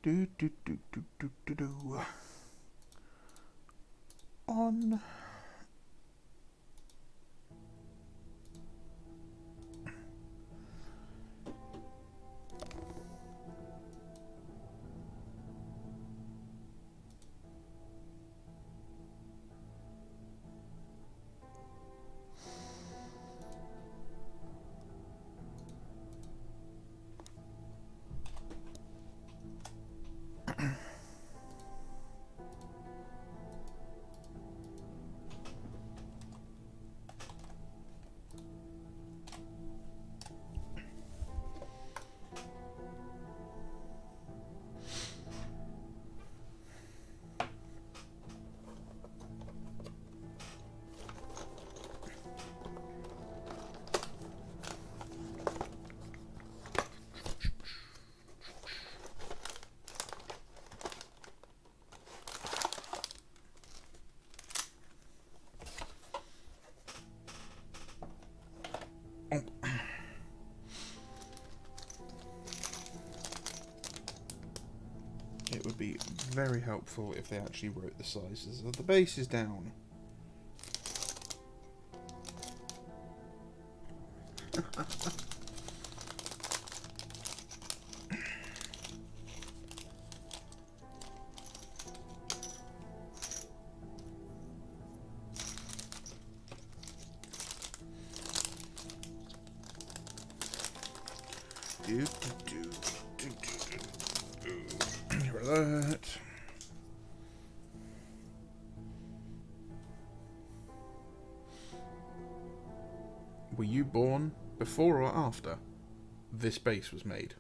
Do do do do do do do. On. It would be very helpful if they actually wrote the sizes of the bases down. Do, do, do, do, do, do. Get rid of that. Were you born before or after this base was made?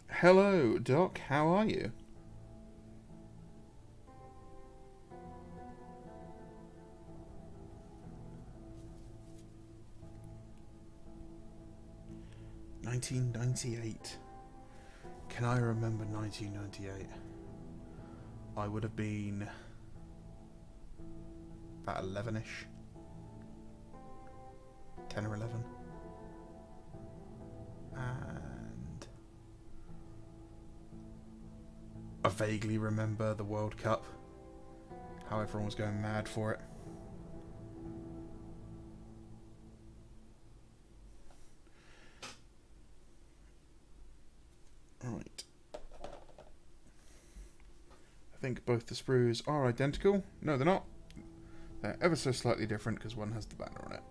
Hello, Doc. How are you? (1998). Can I remember 1998? I would have been about 11ish, 10 or 11, and I vaguely remember the World Cup, how everyone was going mad for it. Right. I think both the sprues are identical. No, they're not. They're ever so slightly different because one has the banner on it.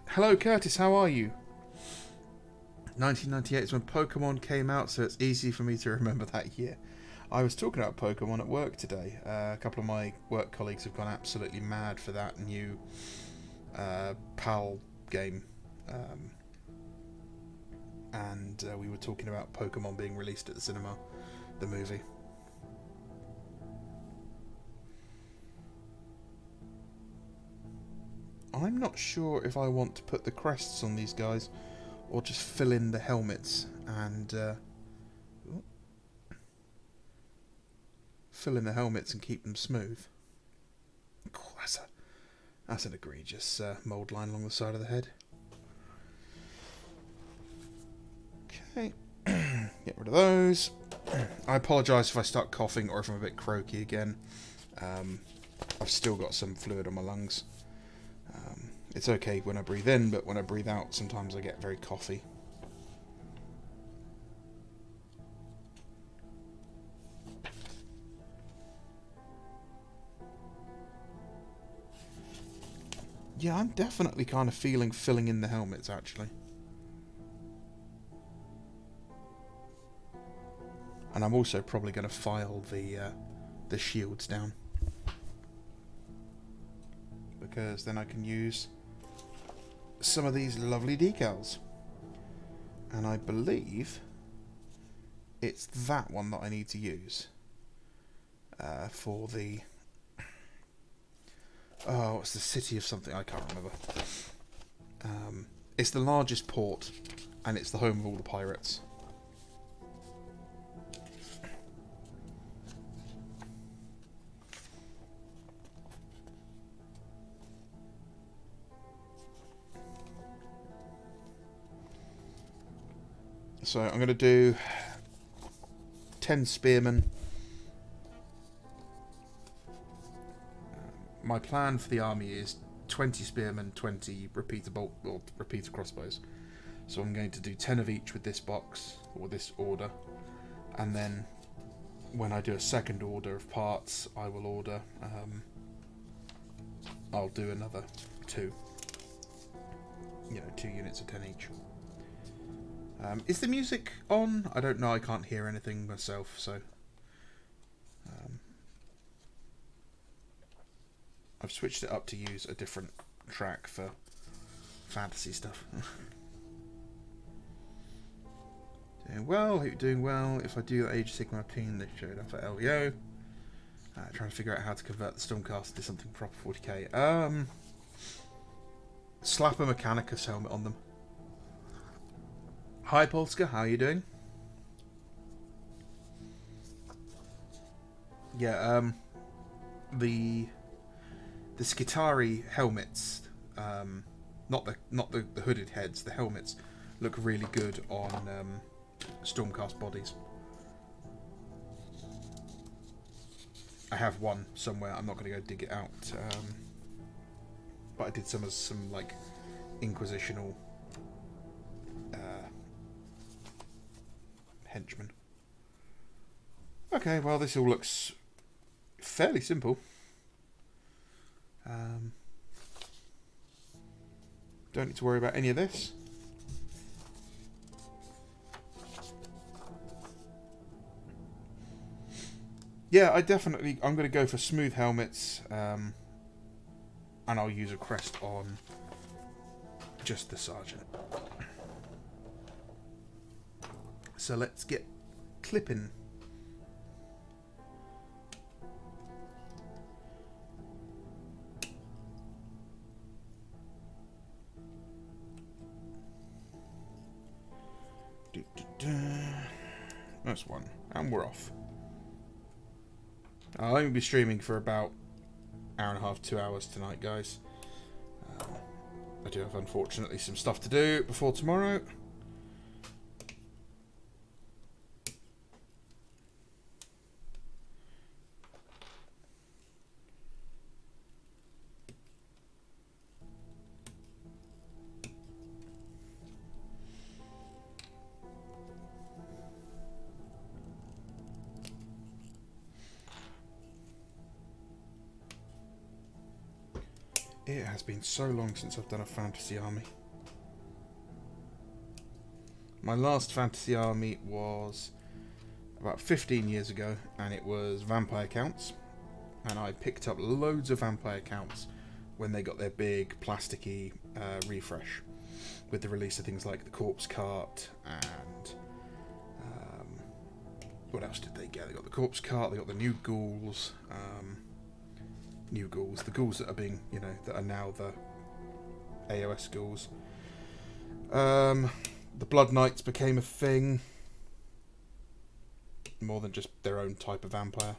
Hello, Curtis. How are you? 1998 is when Pokemon came out, so it's easy for me to remember that year. I was talking about Pokemon at work today. A couple of my work colleagues have gone absolutely mad for that new PAL game. And we were talking about Pokemon being released at the cinema, the movie. I'm not sure if I want to put the crests on these guys or just fill in the helmets and keep them smooth. Oh, that's an egregious mould line along the side of the head. Okay, get rid of those. I apologise if I start coughing or if I'm a bit croaky again. I've still got some fluid on my lungs. It's okay when I breathe in, but when I breathe out, sometimes I get very coughy. Yeah, I'm definitely kind of feeling filling in the helmets, actually. And I'm also probably going to file the shields down, because then I can use some of these lovely decals. And I believe it's that one that I need to use for the Oh, it's the city of something, I can't remember. It's the largest port, and it's the home of all the pirates. So I'm going to do 10 spearmen. My plan for the army is 20 spearmen, 20 repeater crossbows. So I'm going to do 10 of each with this box, or this order. And then when I do a second order of parts, I will order... I'll do another 2. 2 units of 10 each. Is the music on? I don't know, I can't hear anything myself, so... I've switched it up to use a different track for fantasy stuff. Doing well, hope you're doing well. If I do Age of Sigmar ping, they showed up at LVO. Trying to figure out how to convert the Stormcast to something proper 40k. Slap a Mechanicus helmet on them. Hi Polska, how are you doing? Yeah, the Skitari helmets, not the hooded heads, the helmets look really good on Stormcast bodies. I have one somewhere. I'm not going to go dig it out, but I did some as some like inquisitional henchmen. Okay, well this all looks fairly simple. Don't need to worry about any of this. Yeah, I'm going to go for smooth helmets, and I'll use a crest on just the sergeant. So let's get clipping. That's one, and we're off. I'll only be streaming for about an hour and a half, 2 hours tonight, guys. I do have, unfortunately, some stuff to do before tomorrow. It has been so long since I've done a fantasy army. My last fantasy army was about 15 years ago, and it was vampire counts. And I picked up loads of vampire counts when they got their big plasticky refresh with the release of things like the corpse cart and what else did they get? They got the corpse cart, they got the new ghouls. The ghouls that are being, that are now the AOS ghouls. The Blood Knights became a thing, more than just their own type of vampire.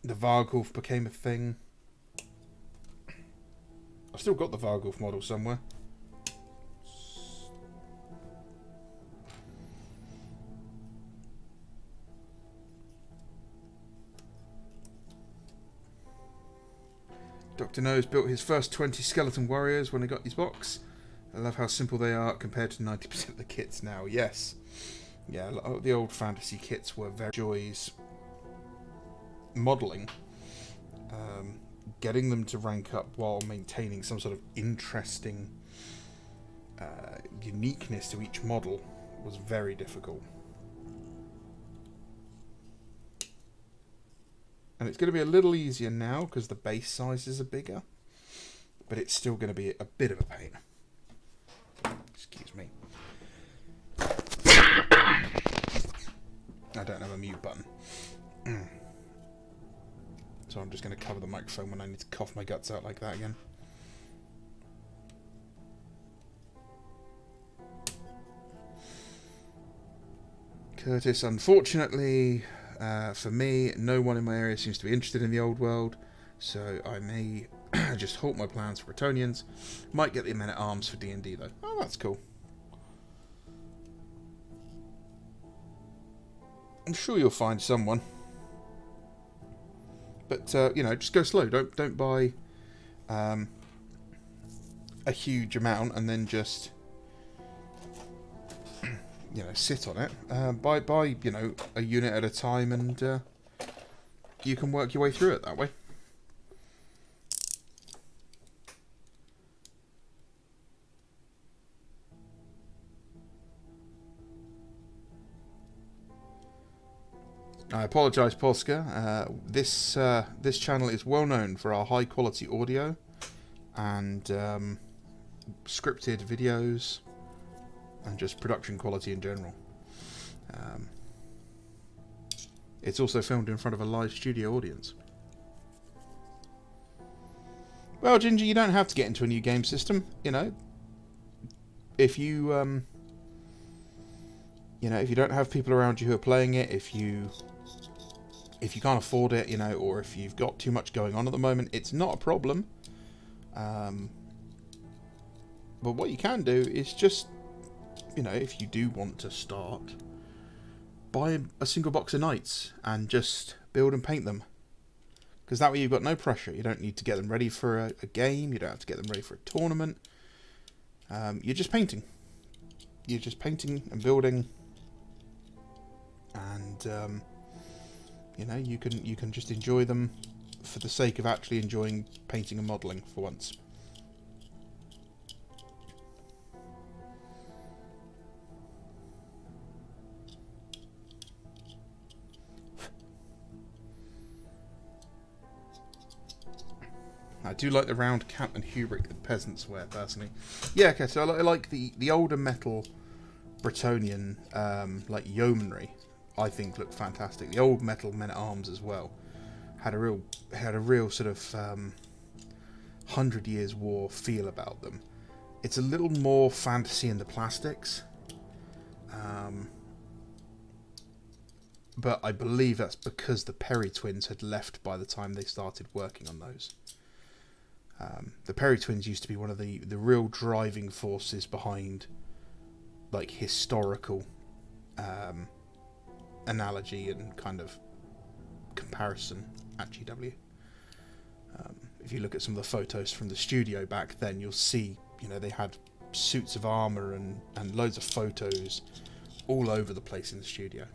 The Varghulf became a thing. I've still got the Varghulf model somewhere. Dr. Nose built his first 20 skeleton warriors when he got his box. I love how simple they are compared to 90% of the kits now. Yes. Yeah, a lot of the old fantasy kits were very joys modelling. Getting them to rank up while maintaining some sort of interesting uniqueness to each model was very difficult. And it's going to be a little easier now because the base sizes are bigger, but it's still going to be a bit of a pain. Excuse me. I don't have a mute button. So so I'm just going to cover the microphone when I need to cough my guts out like that again. Curtis, unfortunately, for me, no one in my area seems to be interested in the old world, so I may just halt my plans for Bretonians. Might get the men-at-arms for D&D though. Oh, that's cool. I'm sure you'll find someone. But, you know, just go slow. Don't buy a huge amount and then just, you know, sit on it. Buy, you know, a unit at a time, and you can work your way through it that way. I apologise, Polska. This channel is well known for our high quality audio and scripted videos and just production quality in general. It's also filmed in front of a live studio audience. Well, Ginger, you don't have to get into a new game system. You know, if you you know, if you don't have people around you who are playing it, if you can't afford it, you know, or if you've got too much going on at the moment, it's not a problem. But what you can do is just, you know, if you do want to start, buy a single box of knights and just build and paint them. Because that way you've got no pressure. You don't need to get them ready for a game. You don't have to get them ready for a tournament. You're just painting. You're just painting and building. And you know, you can just enjoy them for the sake of actually enjoying painting and modelling for once. I do like the round cap and hubrik that peasants wear, personally. Yeah, okay, so I like the older metal Bretonian, like yeomanry. I think looked fantastic. The old metal men-at-arms as well had a real sort of 100 Years' War feel about them. It's a little more fantasy in the plastics, but I believe that's because the Perry twins had left by the time they started working on those. The Perry twins used to be one of the real driving forces behind, like, historical analogy and kind of comparison at GW. If you look at some of the photos from the studio back then, you'll see, you know, they had suits of armour and loads of photos all over the place in the studio.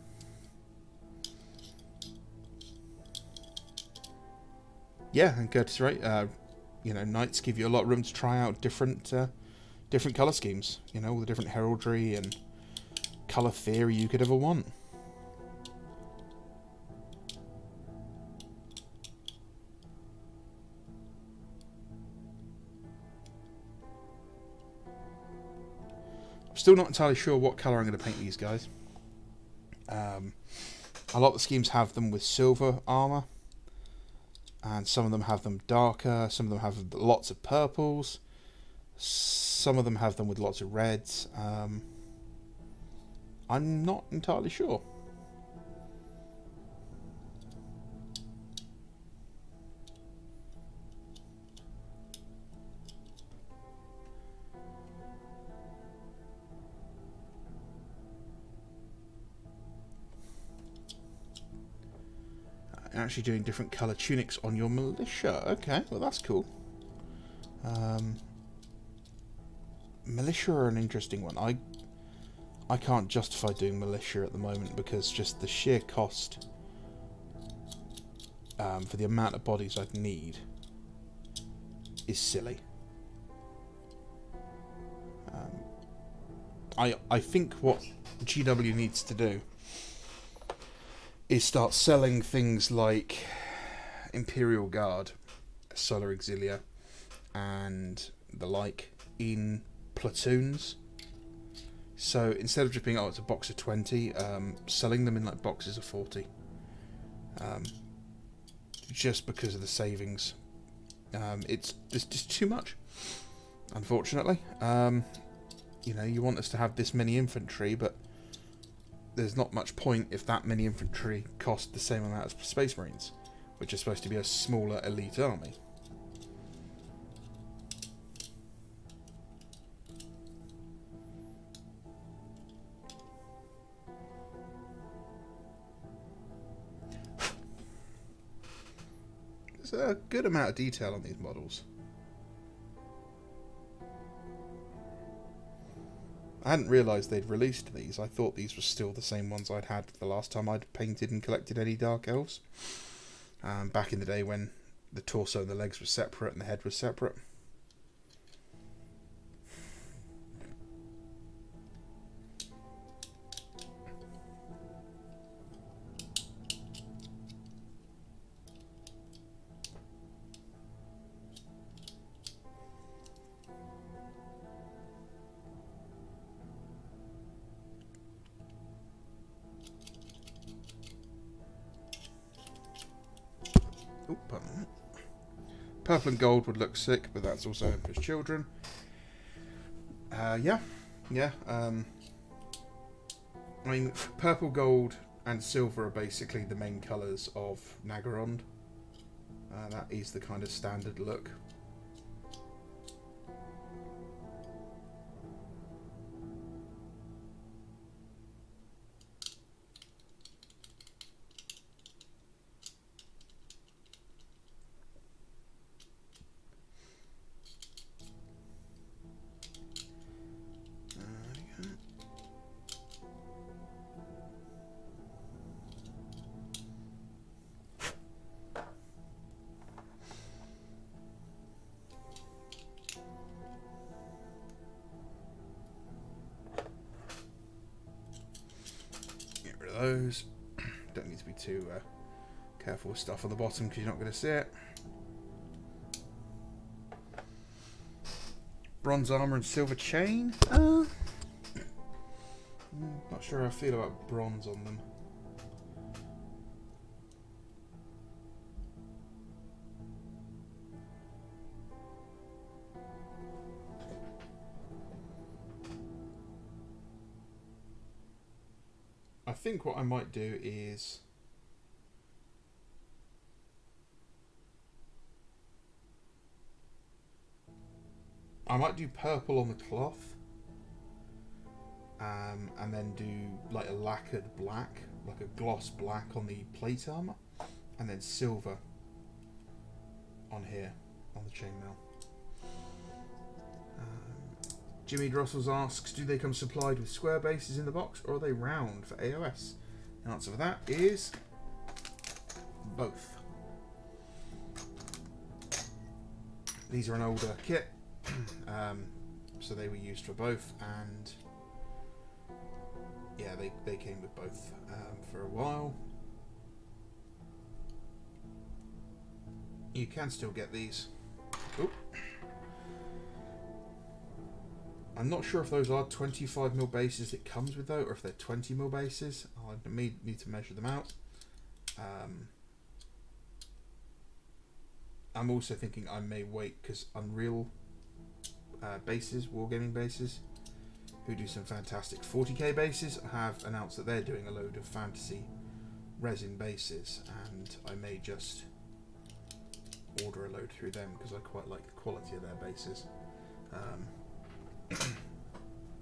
Yeah, and Curtis, right? You know, knights give you a lot of room to try out different colour schemes. You know, all the different heraldry and colour theory you could ever want. I'm still not entirely sure what colour I'm going to paint these guys. A lot of the schemes have them with silver armour, and some of them have them darker, some of them have lots of purples, some of them have them with lots of reds. I'm not entirely sure. Actually doing different colour tunics on your militia. Okay, well that's cool. Militia are an interesting one. I can't justify doing militia at the moment because just the sheer cost for the amount of bodies I'd need is silly. I think what GW needs to do is start selling things like Imperial Guard, Solar Auxilia, and the like in platoons. So instead of just being, oh, it's a box of 20, selling them in like boxes of 40. just because of the savings. It's just too much, unfortunately. You know, you want us to have this many infantry, but there's not much point if that many infantry cost the same amount as Space Marines, which are supposed to be a smaller elite army. There's a good amount of detail on these models. I hadn't realised they'd released these. I thought these were still the same ones I'd had the last time I'd painted and collected any Dark Elves. Back in the day when the torso and the legs were separate and the head was separate. Oop, pardon. Purple and gold would look sick, but that's also Emperor's Children. Yeah. I mean, purple, gold, and silver are basically the main colours of Nagarond. That is the kind of standard look. Those don't need to be too careful with stuff on the bottom because you're not going to see it. Bronze armor and silver chain. Not sure how I feel about bronze on them. I think what I might do is I might do purple on the cloth, and then do like a lacquered black, like a gloss black on the plate armor, and then silver on here on the chainmail. Jimmy Drossels asks, do they come supplied with square bases in the box, or are they round for AOS? The answer for that is both. These are an older kit, so they were used for both, and yeah, they came with both for a while. You can still get these. Oop. I'm not sure if those are 25mm bases it comes with though, or if they're 20mm bases. I need to measure them out. I'm also thinking I may wait because Unreal bases, Wargaming bases, who do some fantastic 40k bases, have announced that they're doing a load of fantasy resin bases, and I may just order a load through them because I quite like the quality of their bases.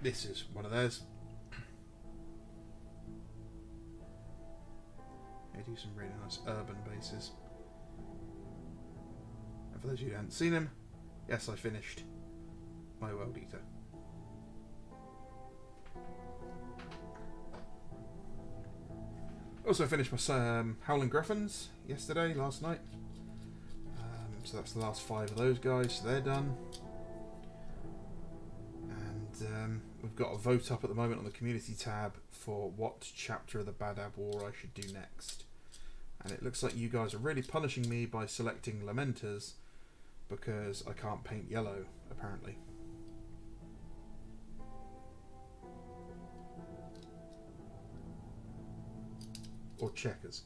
This is one of theirs. They do some really nice urban bases. And for those of you who haven't seen them, yes, I finished my World Eater. Also finished my Howling Griffins last night. So that's the last 5 of those guys, so they're done. And we've got a vote up at the moment on the community tab for what chapter of the Badab War I should do next. And it looks like you guys are really punishing me by selecting Lamenters because I can't paint yellow, apparently. Or checkers.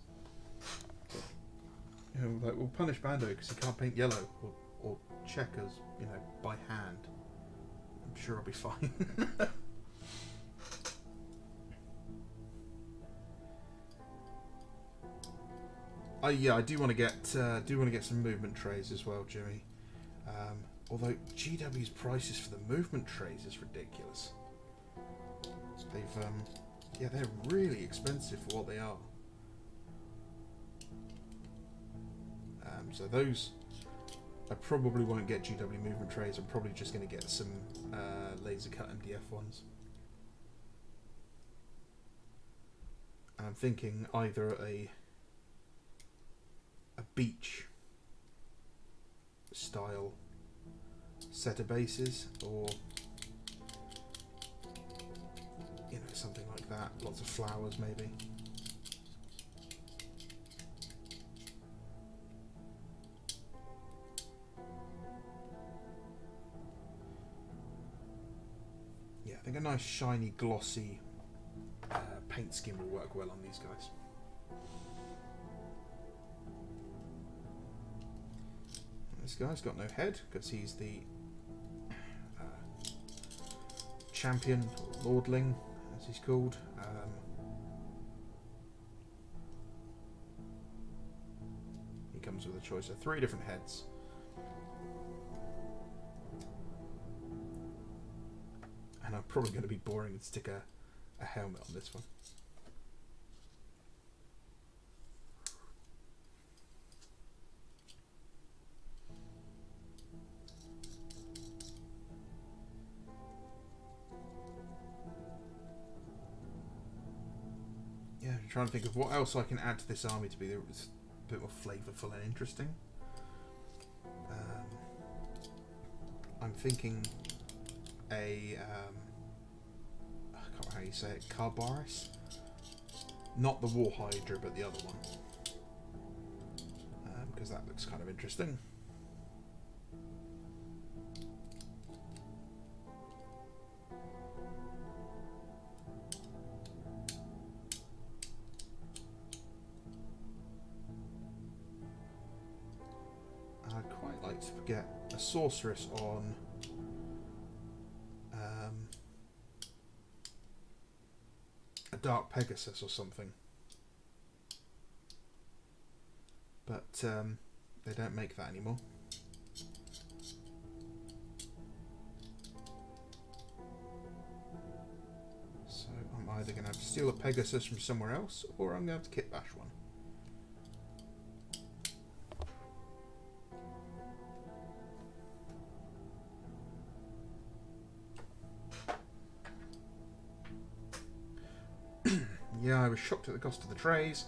Like, we'll punish Bando because he can't paint yellow or checkers, by hand. I'm sure I'll be fine. I do want to get some movement trays as well, Jimmy. Although GW's prices for the movement trays is ridiculous. They're really expensive for what they are. So those, I probably won't get GW movement trays. I'm probably just going to get some laser cut MDF ones. And I'm thinking either a beach style set of bases, or something like that. Lots of flowers, maybe. Yeah, I think a nice shiny glossy paint scheme will work well on these guys. This guy's got no head because he's the champion, or lordling as he's called. He comes with a choice of 3 different heads. And I'm probably going to be boring and stick a helmet on this one. Yeah, I'm trying to think of what else I can add to this army to be a bit more flavourful and interesting. I'm thinking I can't remember how you say it, Carbaris? Not the War Hydra, but the other one. Because that looks kind of interesting. I'd quite like to get a sorceress on a Dark Pegasus or something, but they don't make that anymore. So I'm either going to have to steal a Pegasus from somewhere else, or I'm going to have to kit bash one. Yeah, I was shocked at the cost of the trays.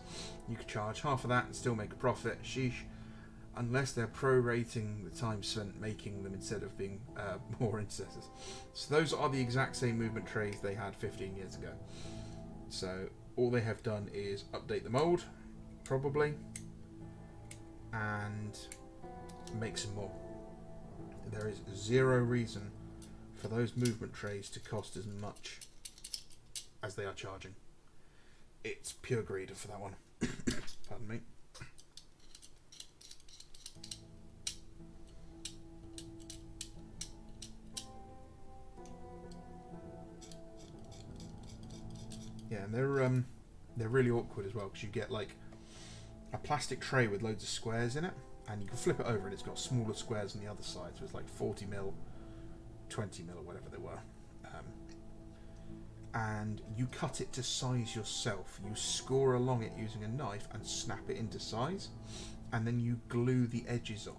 You could charge half of that and still make a profit. Sheesh. Unless they're prorating the time spent making them instead of being more intercessors. So those are the exact same movement trays they had 15 years ago. So all they have done is update the mold, probably, and make some more. There is zero reason for those movement trays to cost as much as they are charging. It's pure greed for that one. Pardon me. Yeah, and they're really awkward as well, because you get like a plastic tray with loads of squares in it, and you can flip it over and it's got smaller squares on the other side, so it's like 40mm, 20mm or whatever they were. And you cut it to size yourself. You score along it using a knife and snap it into size, and then you glue the edges on.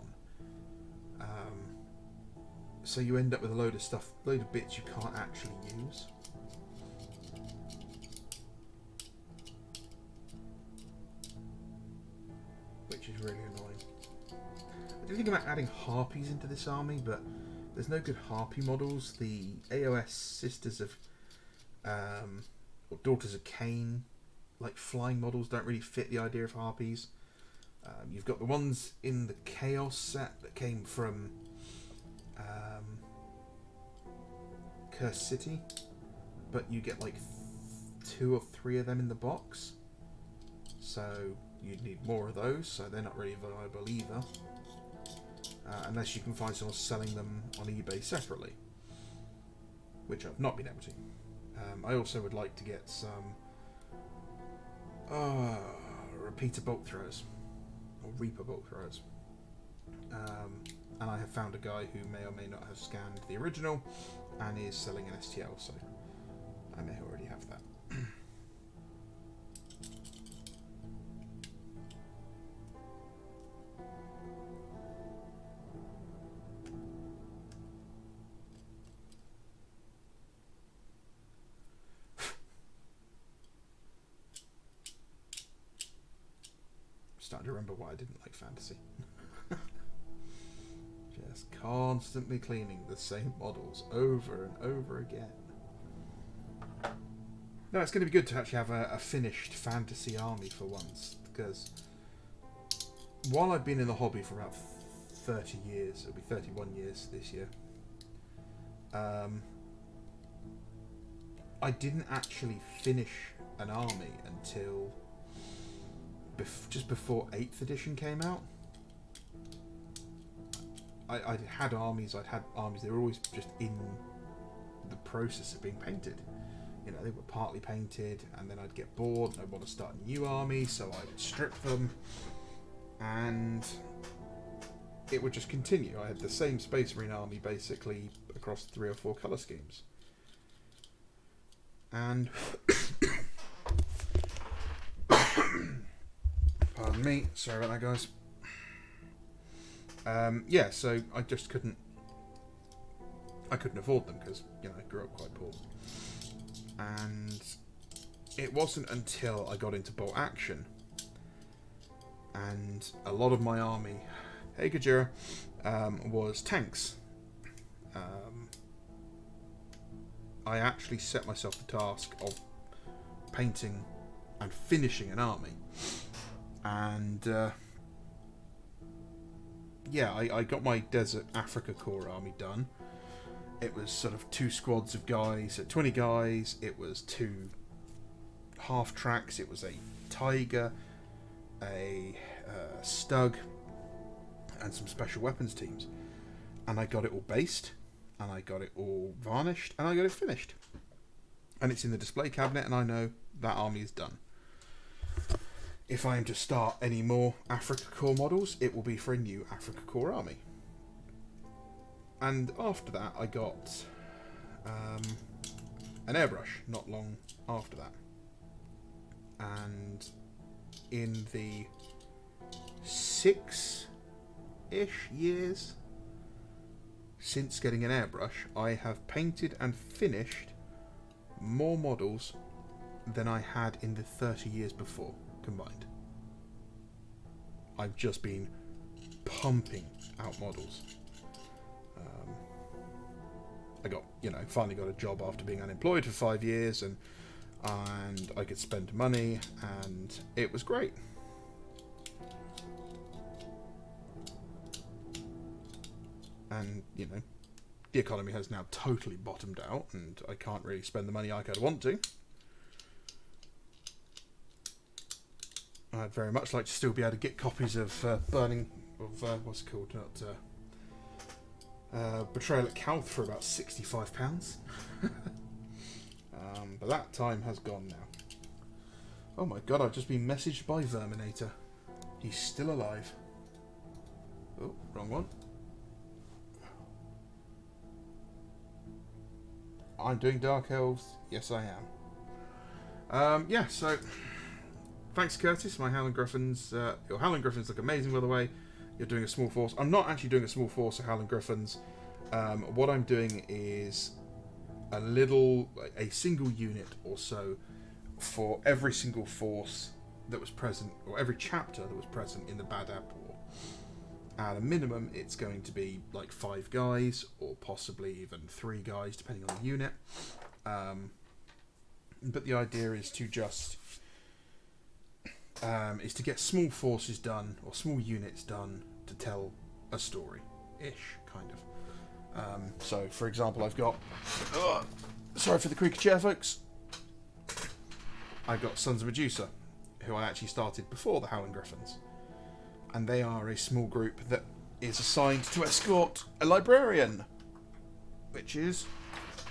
So you end up with a load of bits you can't actually use. Which is really annoying. I did think about adding harpies into this army, but there's no good harpy models. The AOS Sisters of or Daughters of Cain, like flying models, don't really fit the idea of harpies. You've got the ones in the Chaos set that came from Cursed City, but you get like 2 or 3 of them in the box. So you'd need more of those, so they're not really viable either. Unless you can find someone selling them on eBay separately, which I've not been able to. I also would like to get some repeater bolt throwers, or Reaper bolt throwers. And I have found a guy who may or may not have scanned the original and is selling an STL, so I may already have that. Starting to remember why I didn't like fantasy. Just constantly cleaning the same models over and over again. No, it's going to be good to actually have a finished fantasy army for once, because while I've been in the hobby for about 30 years, it'll be 31 years this year, I didn't actually finish an army until just before 8th edition came out. I'd had armies, they were always just in the process of being painted. You know, they were partly painted, and then I'd get bored and I'd want to start a new army, so I would strip them, and it would just continue. I had the same Space Marine army basically across 3 or 4 colour schemes. And pardon me, sorry about that, guys. Yeah, so I just couldn't afford them because, you know, I grew up quite poor. And it wasn't until I got into bolt action and a lot of my army, hey Kajira, was tanks. I actually set myself the task of painting and finishing an army. And yeah, I got my Desert Africa Corps army done. It was sort of 2 squads of guys, 20 guys. It was 2 half tracks. It was a Tiger, a Stug, and some special weapons teams. And I got it all based, and I got it all varnished, and I got it finished. And it's in the display cabinet, and I know that army is done. If I am to start any more Africa Corps models, it will be for a new Africa Corps army. And after that, I got an airbrush not long after that. And in the 6-ish years since getting an airbrush, I have painted and finished more models than I had in the 30 years before combined. I've just been pumping out models. I got, finally got a job after being unemployed for 5 years, and I could spend money, and it was great. And, the economy has now totally bottomed out, and I can't really spend the money like I'd want to. I'd very much like to still be able to get copies of what's it called? Betrayal at Calth for about £65. But that time has gone now. Oh my god, I've just been messaged by Verminator. He's still alive. Oh, wrong one. I'm doing Dark Elves. Yes, I am. Yeah, so thanks, Curtis. My Howling Griffins. Your Howling Griffins look amazing, by the way. You're doing a small force. I'm not actually doing a small force of Howling Griffins. What I'm doing is a single unit or so for every single force that was present, or every chapter that was present in the Badab War. At a minimum, it's going to be like 5 guys, or possibly even 3 guys, depending on the unit. But the idea is to just get small forces done, or small units done, to tell a story-ish, kind of. So, for example, I've got... sorry for the creaky chair, folks. I've got Sons of Medusa. who I actually started before the Howling Griffins. And they are a small group that is assigned to escort a librarian, which is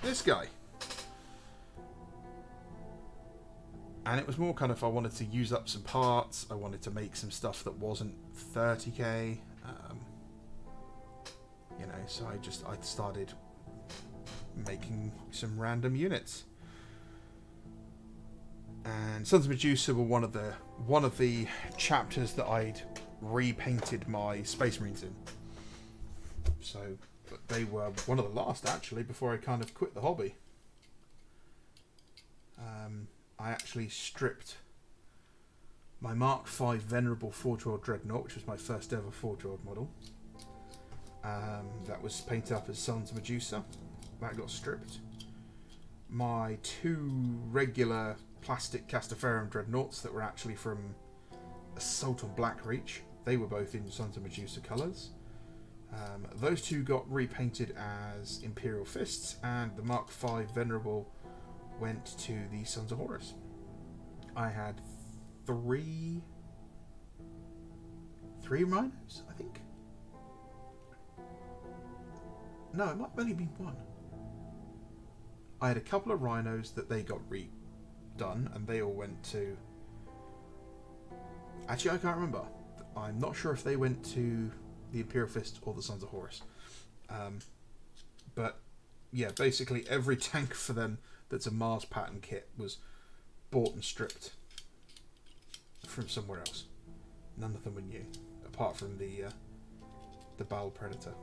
this guy. And it was more kind of, I wanted to use up some parts, I wanted to make some stuff that wasn't 30k, you know, so I started making some random units. And Sons of Medusa were one of the chapters that I'd repainted my Space Marines in. So, but they were one of the last actually before I kind of quit the hobby. I actually stripped my Mark V Venerable Forge World Dreadnought, which was my first ever Forge World model. That was painted up as Sons of Medusa. That got stripped. My 2 regular plastic Castaferum Dreadnoughts that were actually from Assault on Blackreach, they were both in Sons of Medusa colours. Those 2 got repainted as Imperial Fists, and the Mark V Venerable went to the Sons of Horus. I had 3 rhinos, I think. No, it might have only been 1. I had a couple of rhinos that they got redone, and they all went to... Actually, I can't remember. I'm not sure if they went to the Imperial Fist or the Sons of Horus. But, yeah, basically every tank for them that's a Mars pattern kit was bought and stripped from somewhere else. None of them were new, apart from the Baal Predator.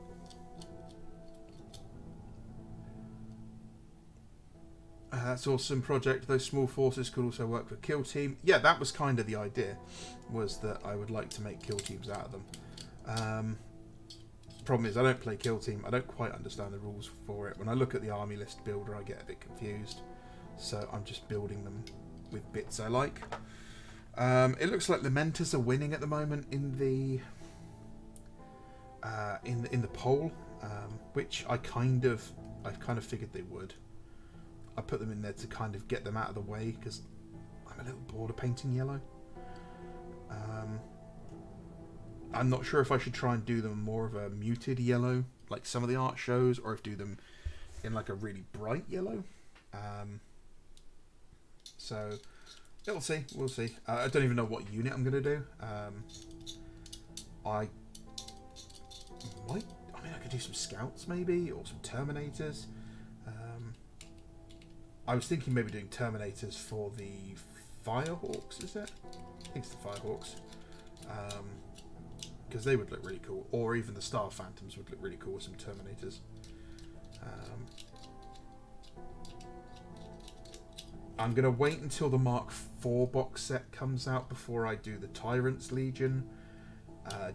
That's awesome project. Those small forces could also work with kill team. Yeah, that was kind of the idea, was that I would like to make kill teams out of them. Problem is, I don't play kill team. I don't quite understand the rules for it. When I look at the army list builder, I get a bit confused. So I'm just building them with bits I like. It looks like Lamenters are winning at the moment in the poll, which I kind of figured they would. I put them in there to kind of get them out of the way because I'm a little bored of painting yellow. I'm not sure if I should try and do them more of a muted yellow, like some of the art shows, or if do them in like a really bright yellow. So we'll see. We'll see. I don't even know what unit I'm going to do. I could do some scouts maybe, or some Terminators. I was thinking maybe doing Terminators for the Firehawks, is it? I think it's the Firehawks. Because they would look really cool. Or even the Star Phantoms would look really cool with some Terminators. I'm going to wait until the Mark IV box set comes out before I do the Tyrant's Legion.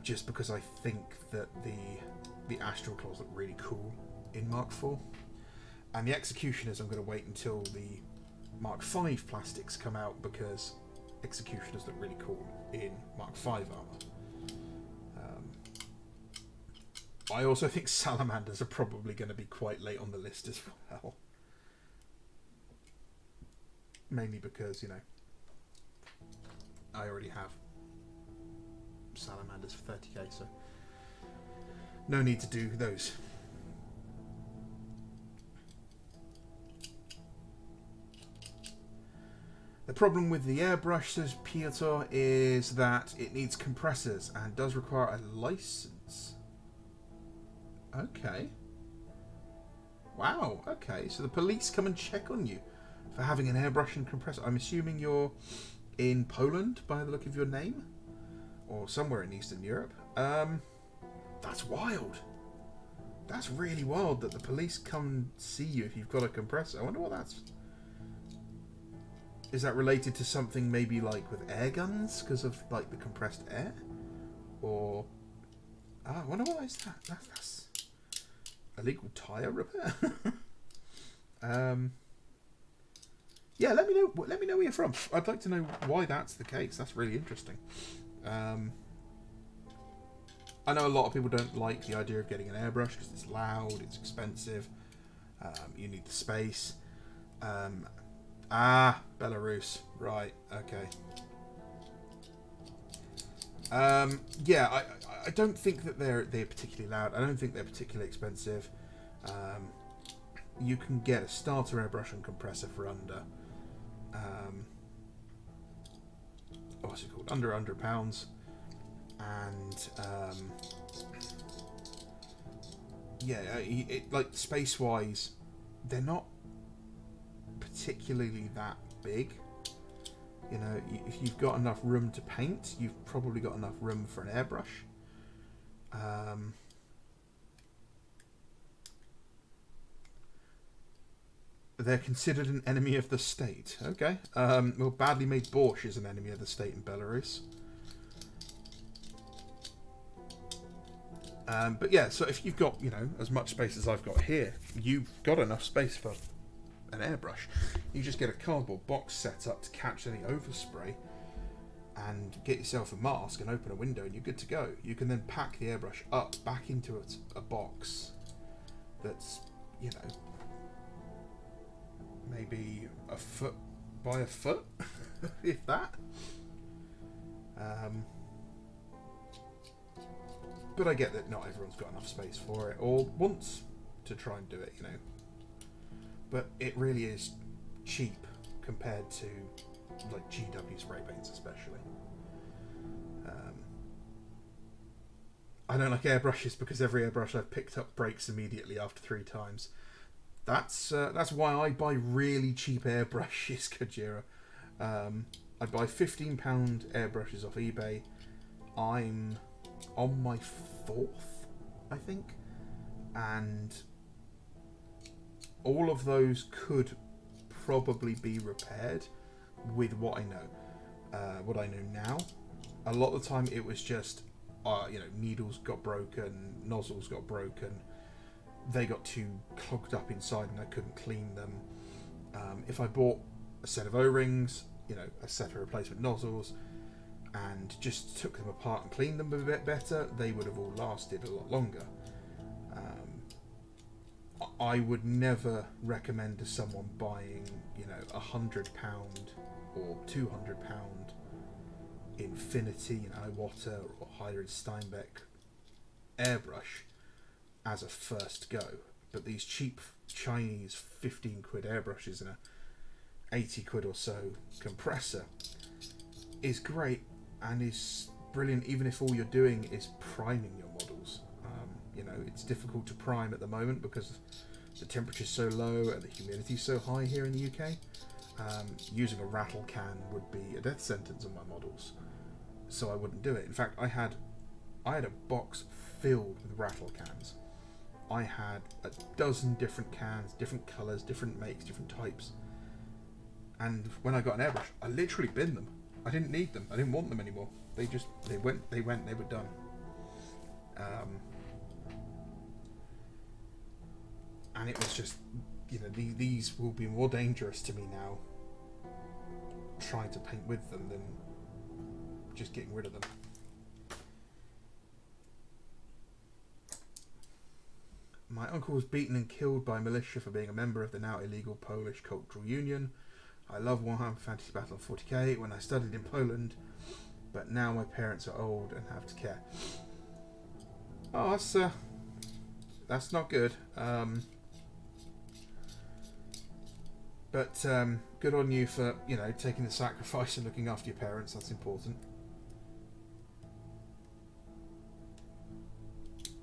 Just because I think that the Astral Claws look really cool in Mark IV. And the Executioners, I'm going to wait until the Mark V plastics come out, because Executioners look really cool in Mark V armour. I also think Salamanders are probably going to be quite late on the list as well. Mainly because, you know, I already have Salamanders for 30k, so no need to do those. The problem with the airbrush, says Piotr, is that it needs compressors and does require a license. Okay. Wow, okay. So the police come and check on you for having an airbrush and compressor. I'm assuming you're in Poland by the look of your name, or somewhere in Eastern Europe. That's wild. That's really wild that the police come see you if you've got a compressor. I wonder what that's... Is that related to something maybe like with air guns because of like the compressed air? Or... I wonder what is that? That's illegal tyre repair? Yeah, let me know where you're from. I'd like to know why that's the case. That's really interesting. I know a lot of people don't like the idea of getting an airbrush because it's loud, it's expensive, you need the space. Belarus. Right, okay. Yeah, I don't think that they're particularly loud. I don't think they're particularly expensive. You can get a starter airbrush and compressor for under what's it called? Under £100, and yeah, like space wise, they're not particularly that big. You know, if you've got enough room to paint, you've probably got enough room for an airbrush. They're considered an enemy of the state. Okay. Well, badly made borscht is an enemy of the state in Belarus. But yeah, so if you've got, you know, as much space as I've got here, you've got enough space for an airbrush. You just get a cardboard box set up to catch any overspray and get yourself a mask and open a window and you're good to go. You can then pack the airbrush up back into a box that's, you know, maybe a foot by a foot, if that. But I get that not everyone's got enough space for it or wants to try and do it, you know. But it really is cheap compared to like GW spray paints, especially. I don't like airbrushes because every airbrush I've picked up breaks immediately after 3 times. That's why I buy really cheap airbrushes, Kajira. I buy £15 airbrushes off eBay. I'm on my 4th, I think, and all of those could probably be repaired with what I know. What I know now, a lot of the time it was just, you know, needles got broken, nozzles got broken, they got too clogged up inside and I couldn't clean them. If I bought a set of O-rings, you know, a set of replacement nozzles, and just took them apart and cleaned them a bit better, they would have all lasted a lot longer. I would never recommend to someone buying, you know, £100 or £200 Infinity, you know, Iwata or Heider Steinbeck airbrush as a first go. But these cheap Chinese 15 quid airbrushes and a 80 quid or so compressor is great and is brilliant, even if all you're doing is priming your models. You know, it's difficult to prime at the moment because the temperature's so low and the humidity's so high here in the UK. Using a rattle can would be a death sentence on my models, so I wouldn't do it. In fact, I had a box filled with rattle cans. I had a dozen different cans, different colours, different makes, different types. And when I got an airbrush, I literally binned them. I didn't need them. I didn't want them anymore. They went, they were done. And it was just, you know, these will be more dangerous to me now trying to paint with them than just getting rid of them. My uncle was beaten and killed by militia for being a member of the now illegal Polish Cultural Union. I love Warhammer Fantasy Battle 40k when I studied in Poland, but now my parents are old and have to care. Oh, that's not good. But good on you for, you know, taking the sacrifice and looking after your parents. That's important.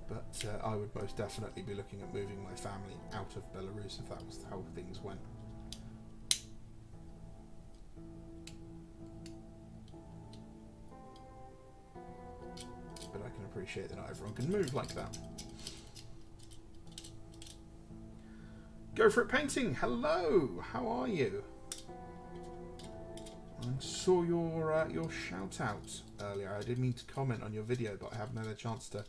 But I would most definitely be looking at moving my family out of Belarus if that was how things went. But I can appreciate that not everyone can move like that. Go for it painting. Hello, how are you? I saw your shout out earlier. I did mean to comment on your video, but I haven't had a chance to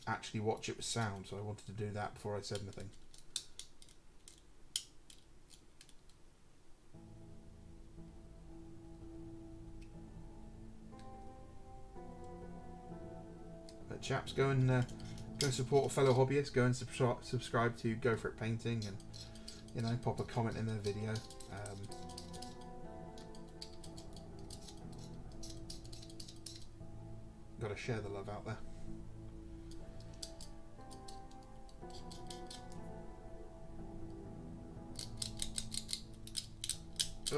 actually watch it with sound, so I wanted to do that before I said anything. But chaps, go and support a fellow hobbyist. Go and subscribe to Go For It Painting, and, you know, pop a comment in their video. Got to share the love out there.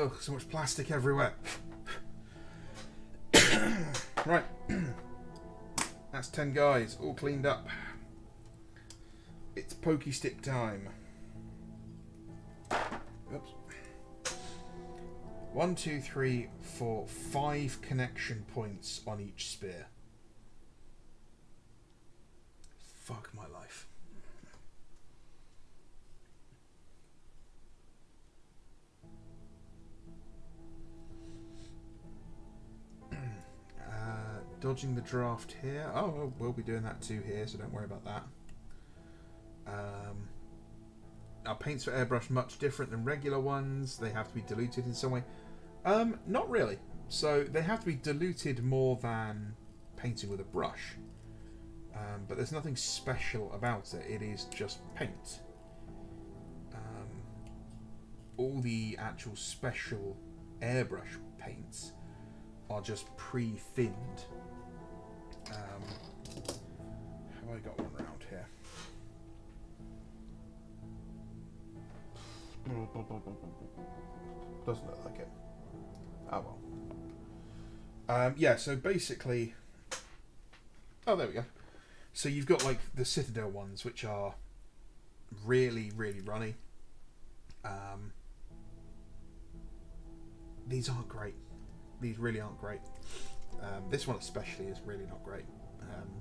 Ugh, so much plastic everywhere. Right. That's 10 guys, all cleaned up. It's pokey stick time. Oops. 1, 2, 3, 4, 5 connection points on each spear. Fuck my life. Dodging the draft here. Oh, we'll be doing that too here, so don't worry about that. Are paints for airbrush much different than regular ones? They have to be diluted in some way. Not really. So they have to be diluted more than painting with a brush. But there's nothing special about it. It is just paint. All the actual special airbrush paints are just pre-thinned. Have I got one around here? Doesn't look like it. Oh well. Yeah, so basically... Oh, there we go. So you've got like the Citadel ones, which are really, really runny. These aren't great. These really aren't great. This one especially is really not great.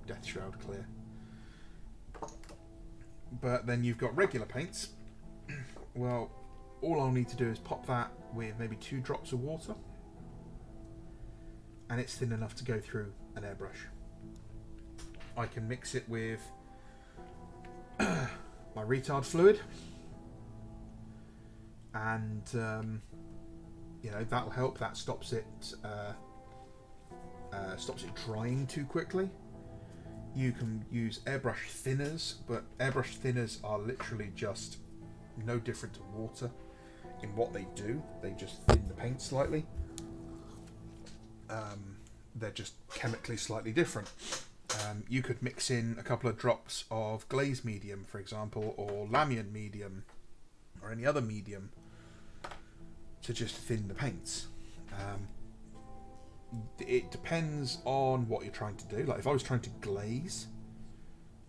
Death Shroud clear. But then you've got regular paints. Well, all I'll need to do is pop that with maybe 2 drops of water, and it's thin enough to go through an airbrush. I can mix it with my retard fluid, and you know, that'll help. That stops it drying too quickly. You can use airbrush thinners, but airbrush thinners are literally just no different to water in what they do. They just thin the paint slightly. They're just chemically slightly different. You could mix in a couple of drops of glaze medium, for example, or Lamian medium, or any other medium, to just thin the paints. It depends on what you're trying to do. Like if I was trying to glaze,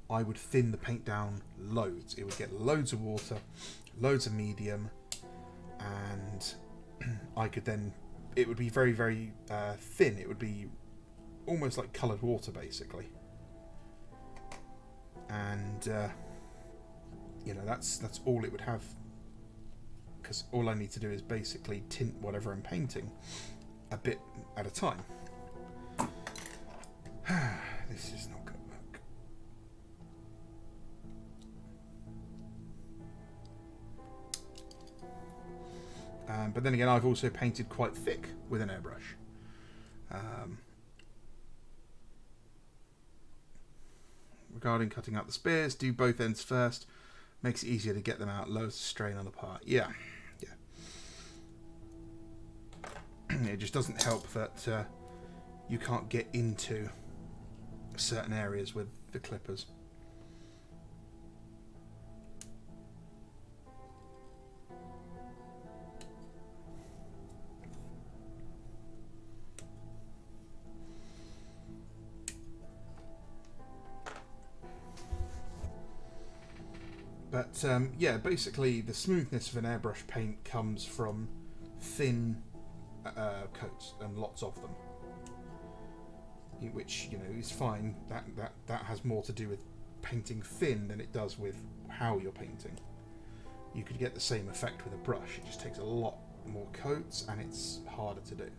I would thin the paint down loads. It would get loads of water, loads of medium, and I could then... It would be very, very thin. It would be almost like coloured water, basically. And you know, that's all it would have, because all I need to do is basically tint whatever I'm painting a bit at a time. This is not going to work. But then again, I've also painted quite thick with an airbrush. Regarding cutting out the spears, do both ends first. Makes it easier to get them out, lowers the strain on the part. Yeah. It just doesn't help that you can't get into certain areas with the clippers. But yeah, basically the smoothness of an airbrush paint comes from thin coats, and lots of them, which, you know, is fine. That has more to do with painting thin than it does with how you're painting. You could get the same effect with a brush. It just takes a lot more coats and it's harder to do.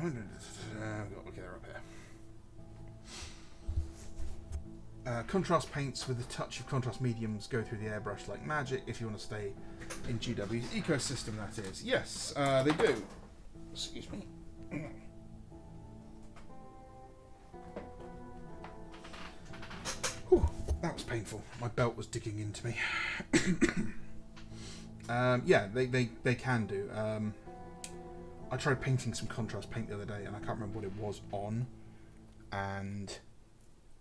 I've got to look at her up here. Contrast paints with a touch of contrast mediums go through the airbrush like magic if you want to stay in GW's ecosystem, that is. Yes, they do. Excuse me. Whew, that was painful. My belt was digging into me. Yeah, they can do. I tried painting some contrast paint the other day and I can't remember what it was on, and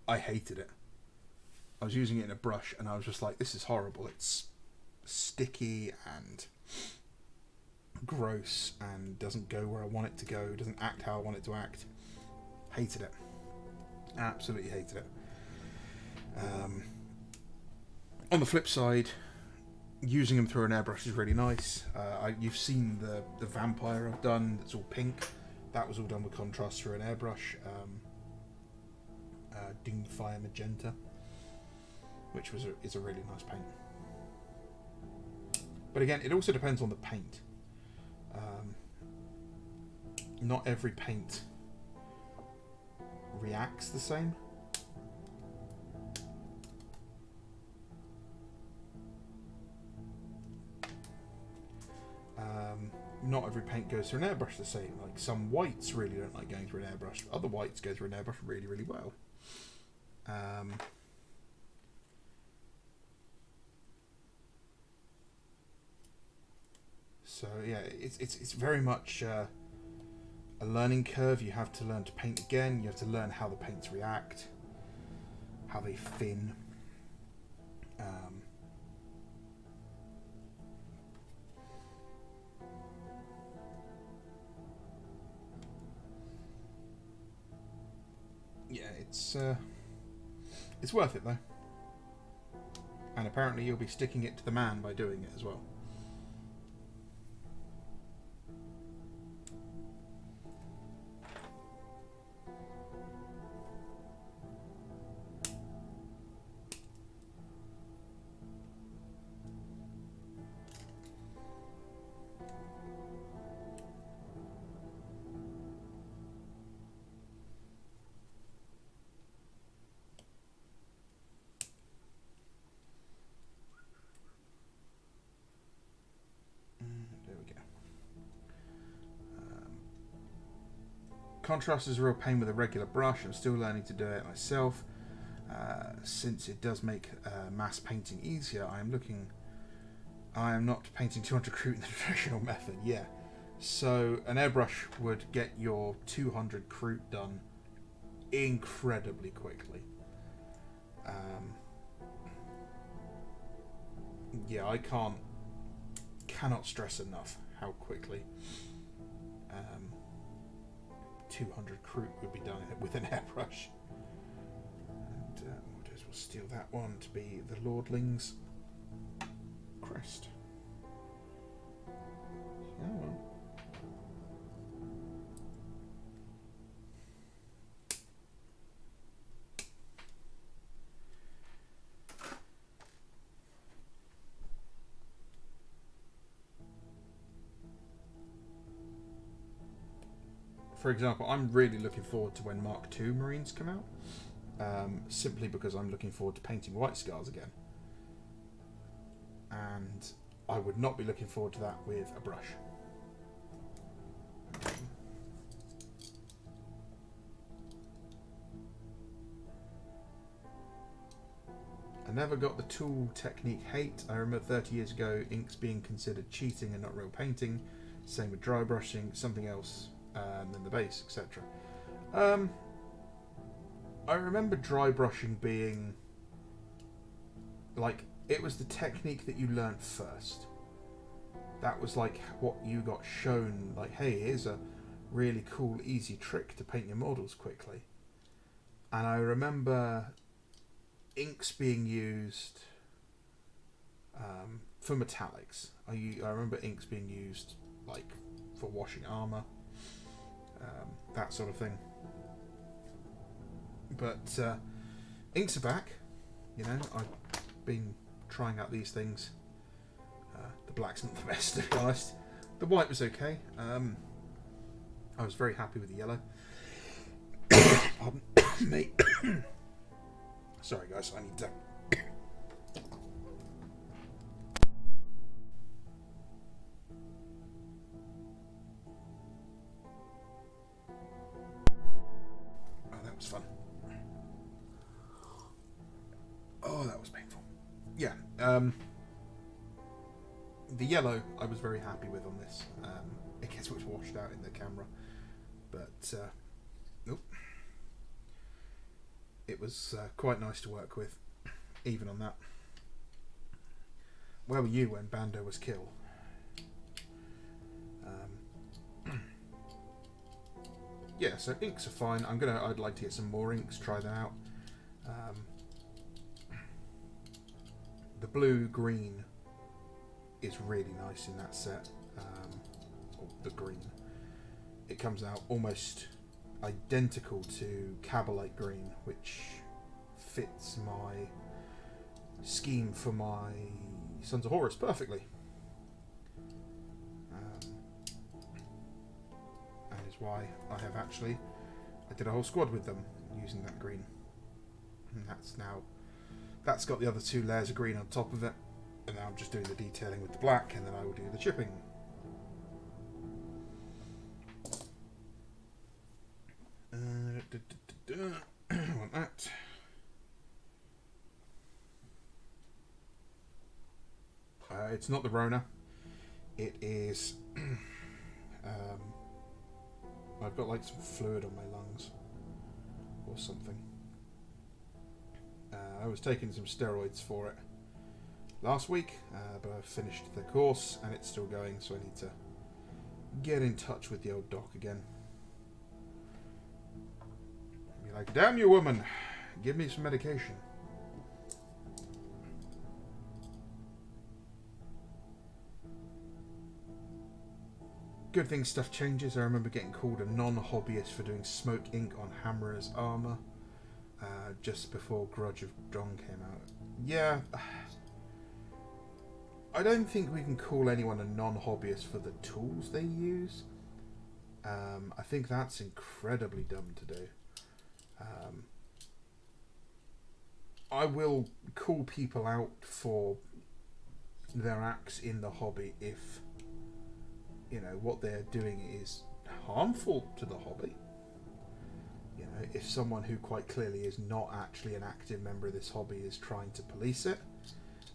I hated it. I was using it in a brush and I was just like, this is horrible. It's sticky and gross and doesn't go where I want it to go, doesn't act how I want it to act. Hated it. Absolutely hated it. On the flip side, using them through an airbrush is really nice. You've seen the vampire I've done that's all pink. That was all done with contrast through an airbrush. Dune Fire Magenta, which is a really nice paint. But again, it also depends on the paint. Not every paint reacts the same. Not every paint goes through an airbrush the same. Like some whites really don't like going through an airbrush. Other whites go through an airbrush really, really well. So yeah, it's very much a learning curve. You have to learn to paint again. You have to learn how the paints react, how they thin. Yeah, it's worth it though. And apparently you'll be sticking it to the man by doing it as well. Contrast is a real pain with a regular brush. I'm still learning to do it myself. Since it does make mass painting easier, I am not painting 200 croup in the traditional method. Yeah, so an airbrush would get your 200 croup done incredibly quickly. Yeah, I cannot stress enough how quickly 200 croup would be done with an airbrush. And we'll steal that one to be the Lordling's crest. Oh well. For example, I'm really looking forward to when Mark II Marines come out, simply because I'm looking forward to painting White Scars again. And I would not be looking forward to that with a brush. I never got the tool technique hate. I remember 30 years ago, inks being considered cheating and not real painting. Same with dry brushing, something else. Than the base, etc. I remember dry brushing being like, it was the technique that you learnt first. That was like what you got shown, like, hey, here's a really cool, easy trick to paint your models quickly. And I remember inks being used for metallics. I remember inks being used like for washing armor. That sort of thing. But inks are back. You know, I've been trying out these things. The black's not the best, to be honest. The white was okay. I was very happy with the yellow. Pardon me. Sorry guys, I need to... Oh, that was fun. Oh, that was painful. Yeah, the yellow I was very happy with on this. It gets much washed out in the camera, but nope. It was quite nice to work with, even on that. Where were you when Bando was killed? Yeah, so inks are fine. I'd like to get some more inks, try them out. The blue-green is really nice in that set. Or the green. It comes out almost identical to Cabalite green, which fits my scheme for my Sons of Horus perfectly. And is why I did a whole squad with them using that green. And that's got the other two layers of green on top of it. And now I'm just doing the detailing with the black, and then I will do the chipping. Want that. It's not the Rona. It is... I've got like some fluid on my lungs. Or something. I was taking some steroids for it last week, but I finished the course and it's still going, so I need to get in touch with the old doc again. Be like, damn you woman, give me some medication. Good thing stuff changes. I remember getting called a non-hobbyist for doing smoke ink on Hammerer's armour just before Grudge of Dawn came out. Yeah, I don't think we can call anyone a non-hobbyist for the tools they use. I think that's incredibly dumb to do. I will call people out for their acts in the hobby if, you know, what they're doing is harmful to the hobby. You know, if someone who quite clearly is not actually an active member of this hobby is trying to police it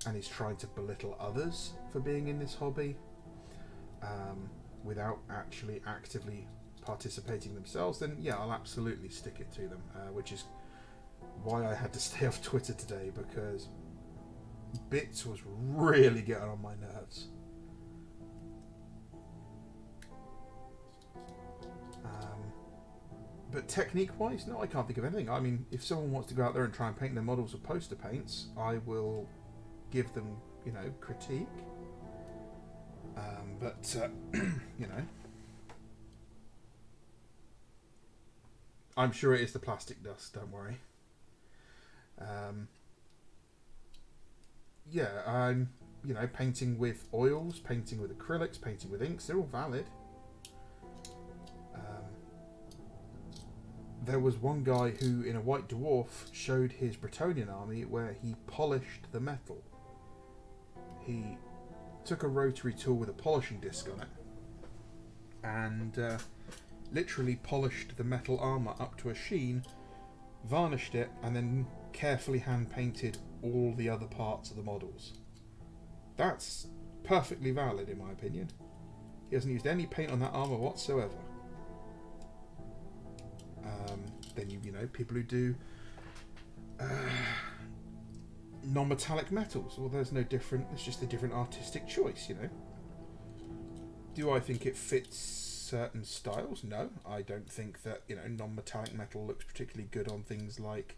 and is trying to belittle others for being in this hobby without actually actively participating themselves, then yeah, I'll absolutely stick it to them, which is why I had to stay off Twitter today, because Bits was really getting on my nerves. But technique-wise, no, I can't think of anything. I mean, if someone wants to go out there and try and paint their models with poster paints, I will give them, you know, critique. You know, I'm sure it is the plastic dust, don't worry. Yeah, I'm, you know, painting with oils, painting with acrylics, painting with inks, they're all valid. There was one guy who, in a White Dwarf, showed his Bretonnian army where he polished the metal. He took a rotary tool with a polishing disc on it and literally polished the metal armour up to a sheen, varnished it, and then carefully hand-painted all the other parts of the models. That's perfectly valid, in my opinion. He hasn't used any paint on that armour whatsoever. Then you know, people who do non-metallic metals, well, there's no different. It's just a different artistic choice, you know. Do I think it fits certain styles? No, I don't think that, you know, non-metallic metal looks particularly good on things like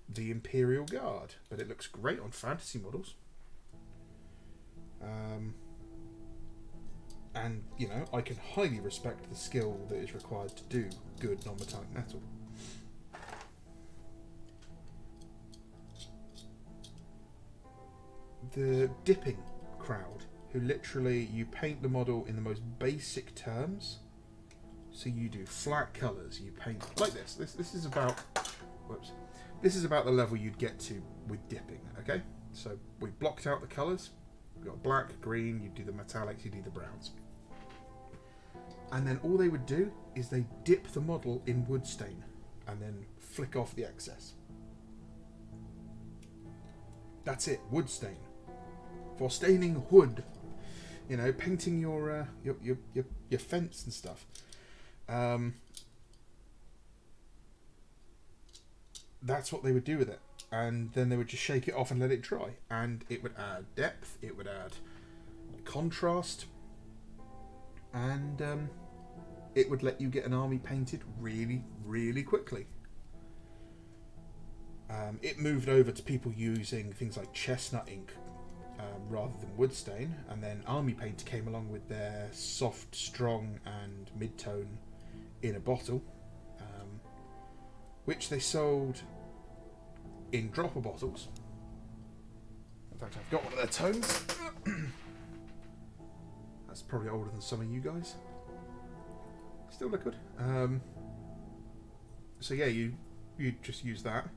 the Imperial Guard, but it looks great on fantasy models. And, you know, I can highly respect the skill that is required to do good non-metallic metal. The dipping crowd, who literally, you paint the model in the most basic terms. So you do flat colours, you paint like this. This is about, whoops. This is about the level you'd get to with dipping, okay? So we've blocked out the colours. We've got black, green, you do the metallics, you do the browns. And then all they would do is they dip the model in wood stain and then flick off the excess. That's it, wood stain. For staining wood. You know, painting your fence and stuff. That's what they would do with it. And then they would just shake it off and let it dry. And it would add depth, it would add contrast, and it would let you get an army painted really, really quickly. It moved over to people using things like chestnut ink rather than wood stain, and then Army Paint came along with their soft, strong and mid-tone in a bottle, which they sold in dropper bottles. In fact, I've got one of their tones. That's probably older than some of you guys. Still liquid. So yeah, you just use that.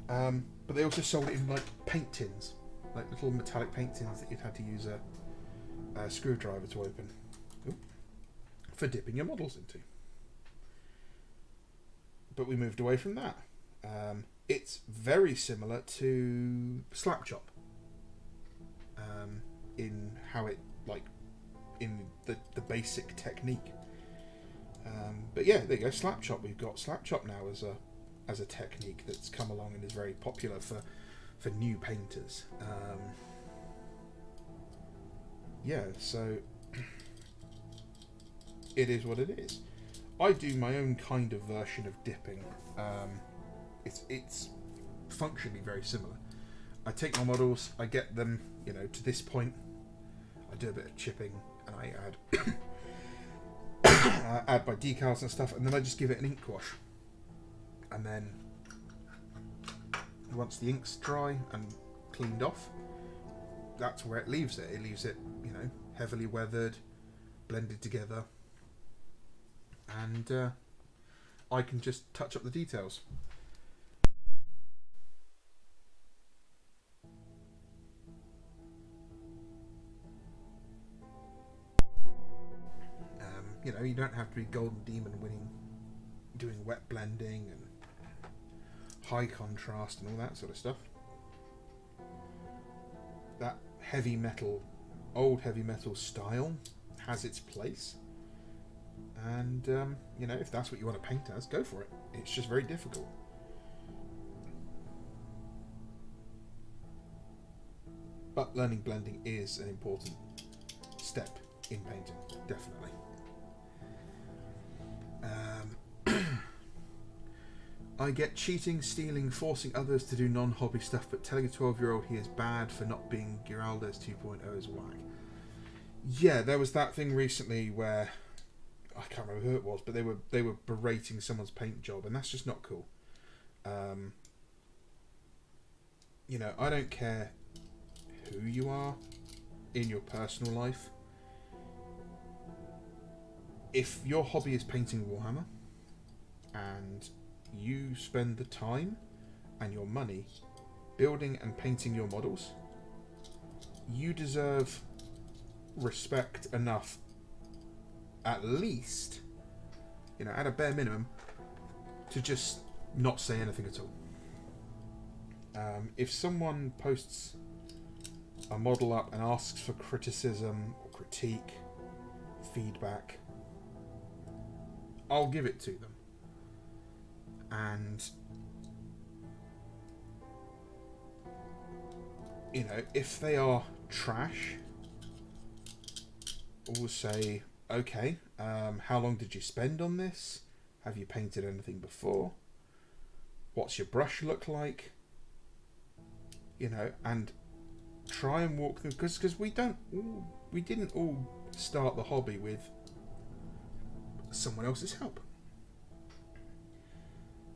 But they also sold it in like paint tins, like little metallic paint tins that you'd had to use a screwdriver to open. Ooh. For dipping your models into. But we moved away from that. It's very similar to slap chop in how it, like, in the basic technique. But yeah, there you go, slap chop. We've got slap chop now as a technique that's come along and is very popular for new painters. Yeah, so it is what it is. I do my own kind of version of dipping. It's functionally very similar. I take my models, I get them, you know, to this point. I do a bit of chipping, and I add my decals and stuff, and then I just give it an ink wash. And then once the ink's dry and cleaned off, that's where it leaves it. It leaves it, you know, heavily weathered, blended together, and I can just touch up the details. You know, you don't have to be Golden Demon winning, doing wet blending and high contrast and all that sort of stuff. That heavy metal, old heavy metal style has its place. And, you know, if that's what you want to paint as, go for it. It's just very difficult. But learning blending is an important step in painting, definitely. I get cheating, stealing, forcing others to do non-hobby stuff, but telling a 12-year-old he is bad for not being Giraldes 2.0 is whack. Yeah, there was that thing recently where I can't remember who it was, but they were berating someone's paint job, and that's just not cool. You know, I don't care who you are in your personal life. If your hobby is painting Warhammer, and you spend the time and your money building and painting your models, you deserve respect enough, at least, you know, at a bare minimum, to just not say anything at all. If someone posts a model up and asks for criticism or critique, feedback, I'll give it to them. And, you know, if they are trash, we'll say, okay, how long did you spend on this? Have you painted anything before? What's your brush look like? You know, and try and walk through, because we didn't all start the hobby with someone else's help.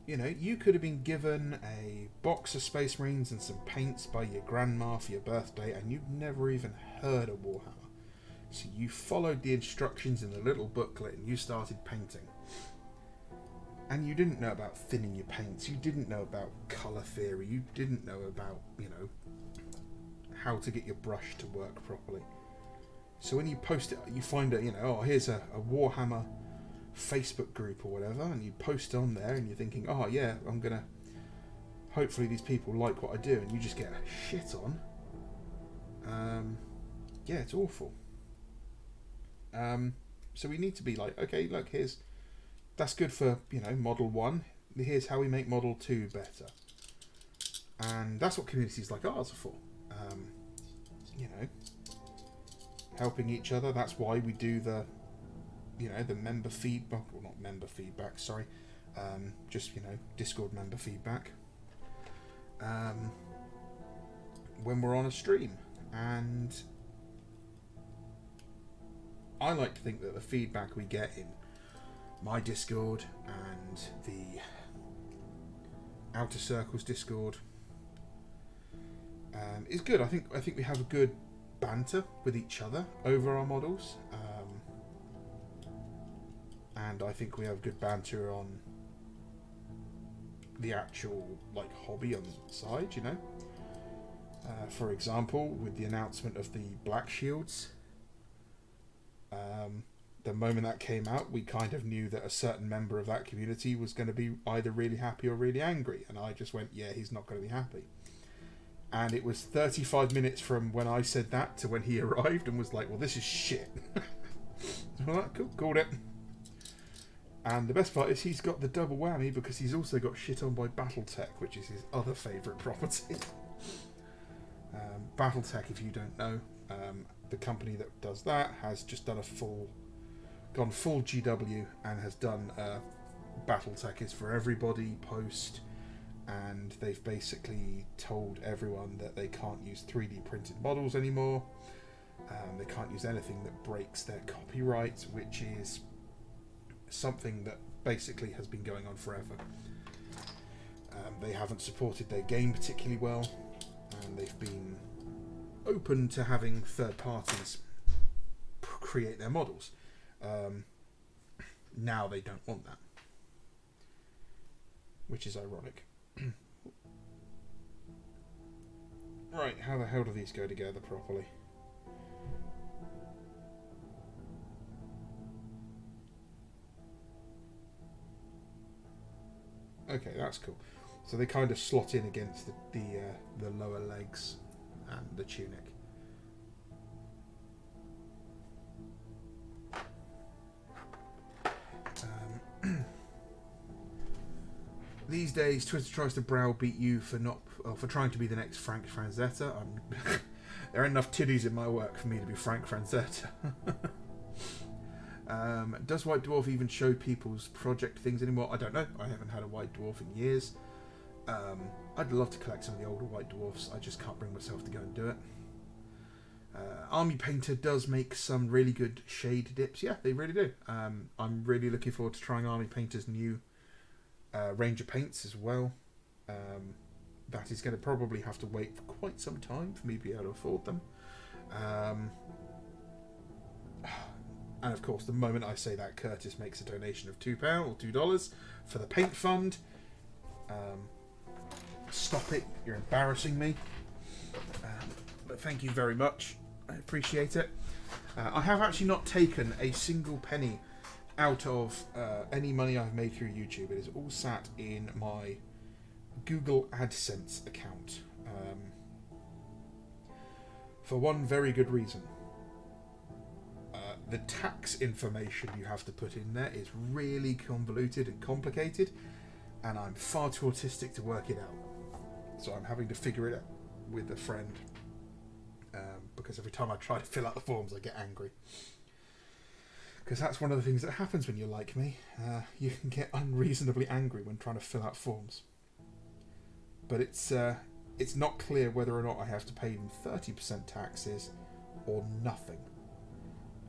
You know, you could have been given a box of Space Marines and some paints by your grandma for your birthday, and you've never even heard of Warhammer. So you followed the instructions in the little booklet and you started painting. and you didn't know about thinning your paints, you didn't know about colour theory, you didn't know about, you know, how to get your brush to work properly. So when you post it, you find a, you know, oh, here's a Warhammer Facebook group or whatever, and you post on there and you're thinking, oh yeah, I'm gonna, hopefully these people like what I do, and you just get shit on. Yeah, it's awful. So we need to be like, okay, look, here's, that's good for, you know, Model 1. Here's how we make Model 2 better. And that's what communities like ours are for. You know, helping each other. That's why we do the, you know, the member feedback, well, not member feedback, sorry. Just, you know, Discord member feedback. When we're on a stream. And I like to think that the feedback we get in my Discord and the Outer Circles Discord is good. I think we have a good banter with each other over our models, and I think we have good banter on the actual like hobby on the side. You know, for example, with the announcement of the Black Shields. The moment that came out, we kind of knew that a certain member of that community was going to be either really happy or really angry, and I just went, yeah, he's not going to be happy. And it was 35 minutes from when I said that to when he arrived and was like, well, this is shit. Alright, cool, called it. And the best part is he's got the double whammy because he's also got shit on by Battletech, which is his other favourite property. Battletech, if you don't know, the company that does that has just done gone full GW and has done Battletech is for everybody post, and they've basically told everyone that they can't use 3D printed models anymore. They can't use anything that breaks their copyright, which is something that basically has been going on forever. They haven't supported their game particularly well, and they've been open to having third parties create their models. Now they don't want that, which is ironic. Right, how the hell do these go together properly? Okay, that's cool. So they kind of slot in against the lower legs and the tunic. These days, Twitter tries to browbeat you for trying to be the next Frank Franzetta. There aren't enough titties in my work for me to be Frank Franzetta. Does White Dwarf even show people's project things anymore? I don't know. I haven't had a White Dwarf in years. I'd love to collect some of the older White Dwarfs. I just can't bring myself to go and do it. Army Painter does make some really good shade dips. Yeah, they really do. I'm really looking forward to trying Army Painter's new range of paints as well. That is going to probably have to wait for quite some time for me to be able to afford them. And of course, the moment I say that, Curtis makes a donation of £2 or $2 for the paint fund. Stop it, you're embarrassing me. But thank you very much. I appreciate it. I have actually not taken a single penny out of any money I've made through YouTube. It is all sat in my Google AdSense account. For one very good reason. The tax information you have to put in there is really convoluted and complicated, and I'm far too autistic to work it out. So I'm having to figure it out with a friend, because every time I try to fill out the forms I get angry. Because that's one of the things that happens when you're like me. You can get unreasonably angry when trying to fill out forms. But it's not clear whether or not I have to pay them 30% taxes or nothing.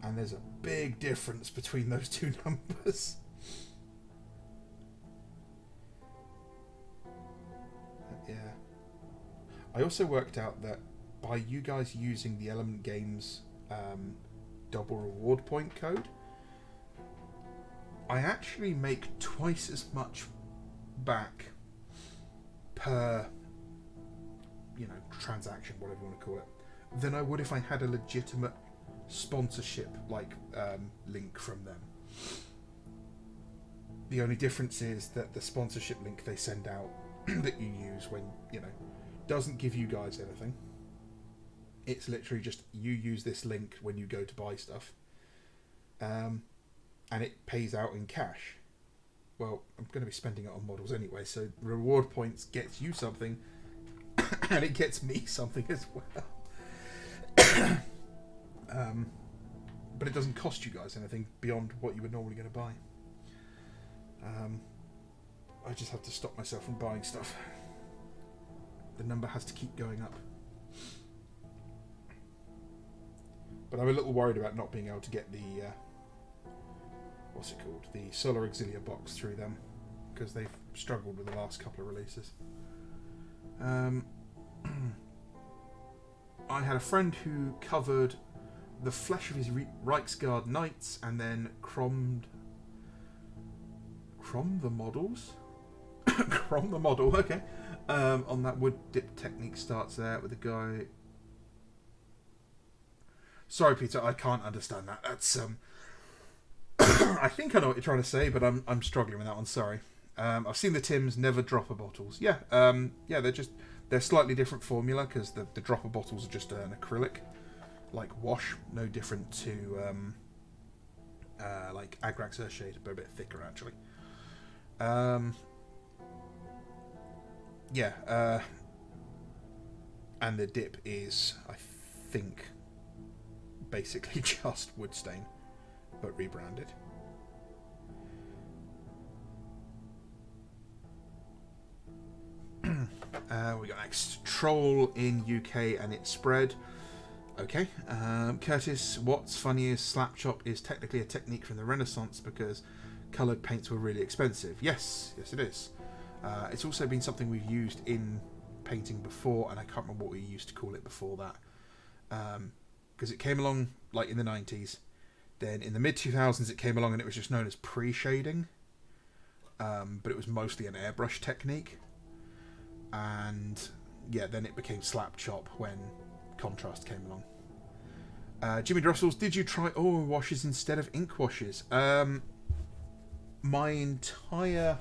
And there's a big difference between those two numbers. Yeah. I also worked out that by you guys using the Element Games double reward point code, I actually make twice as much back per, transaction, whatever you want to call it, than I would if I had a legitimate sponsorship link from them. The only difference is that the sponsorship link they send out that you use when, doesn't give you guys anything. It's literally just you use this link when you go to buy stuff. And it pays out in cash. Well, I'm going to be spending it on models anyway, so reward points gets you something, and it gets me something as well. But it doesn't cost you guys anything beyond what you were normally going to buy. I just have to stop myself from buying stuff. The number has to keep going up. But I'm a little worried about not being able to get the what's it called? The Solar Auxilia box through them, because they've struggled with the last couple of releases. I had a friend who covered the flesh of his Reichsguard knights and then chromed the models? Chrom the model, okay. On that wood dip technique starts there with the guy. Sorry, Peter, I can't understand that. That's I think I know what you're trying to say, but I'm struggling with that one. Sorry. I've seen the Tims never dropper bottles. Yeah, they're slightly different formula because the dropper bottles are just an acrylic, like wash, no different to like Agrax Earthshade, but a bit thicker actually. And the dip is, I think, basically just wood stain, but rebranded. We got next Troll in UK and it's spread. Okay. Curtis, what's funny is slap chop is technically a technique from the Renaissance because coloured paints were really expensive. Yes, it is. It's also been something we've used in painting before, and I can't remember what we used to call it before that. Because it came along like in the 90s. Then in the mid-2000s it came along and it was just known as pre-shading. But it was mostly an airbrush technique. And yeah, then it became slap chop when contrast came along. Jimmy Drussells, did you try oil washes instead of ink washes? My entire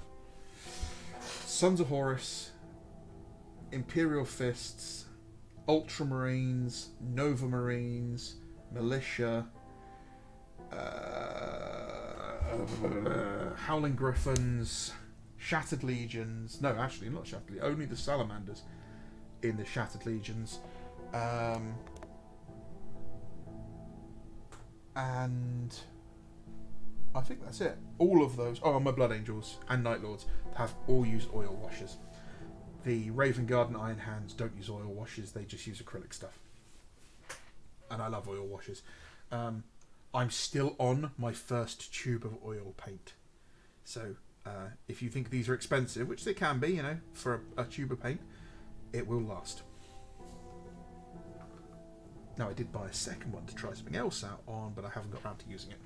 Sons of Horus, Imperial Fists, Ultramarines, Nova Marines, Militia, Howling Griffins, Shattered Legions. No, actually, not Shattered Legions. Only the Salamanders in the Shattered Legions. And I think that's it. All of those. Oh, and my Blood Angels and Night Lords have all used oil washes. The Raven Guard and Iron Hands don't use oil washes. They just use acrylic stuff. And I love oil washes. I'm still on my first tube of oil paint. So if you think these are expensive, which they can be, for a tube of paint, it will last. Now, I did buy a second one to try something else out on, but I haven't got around to using it.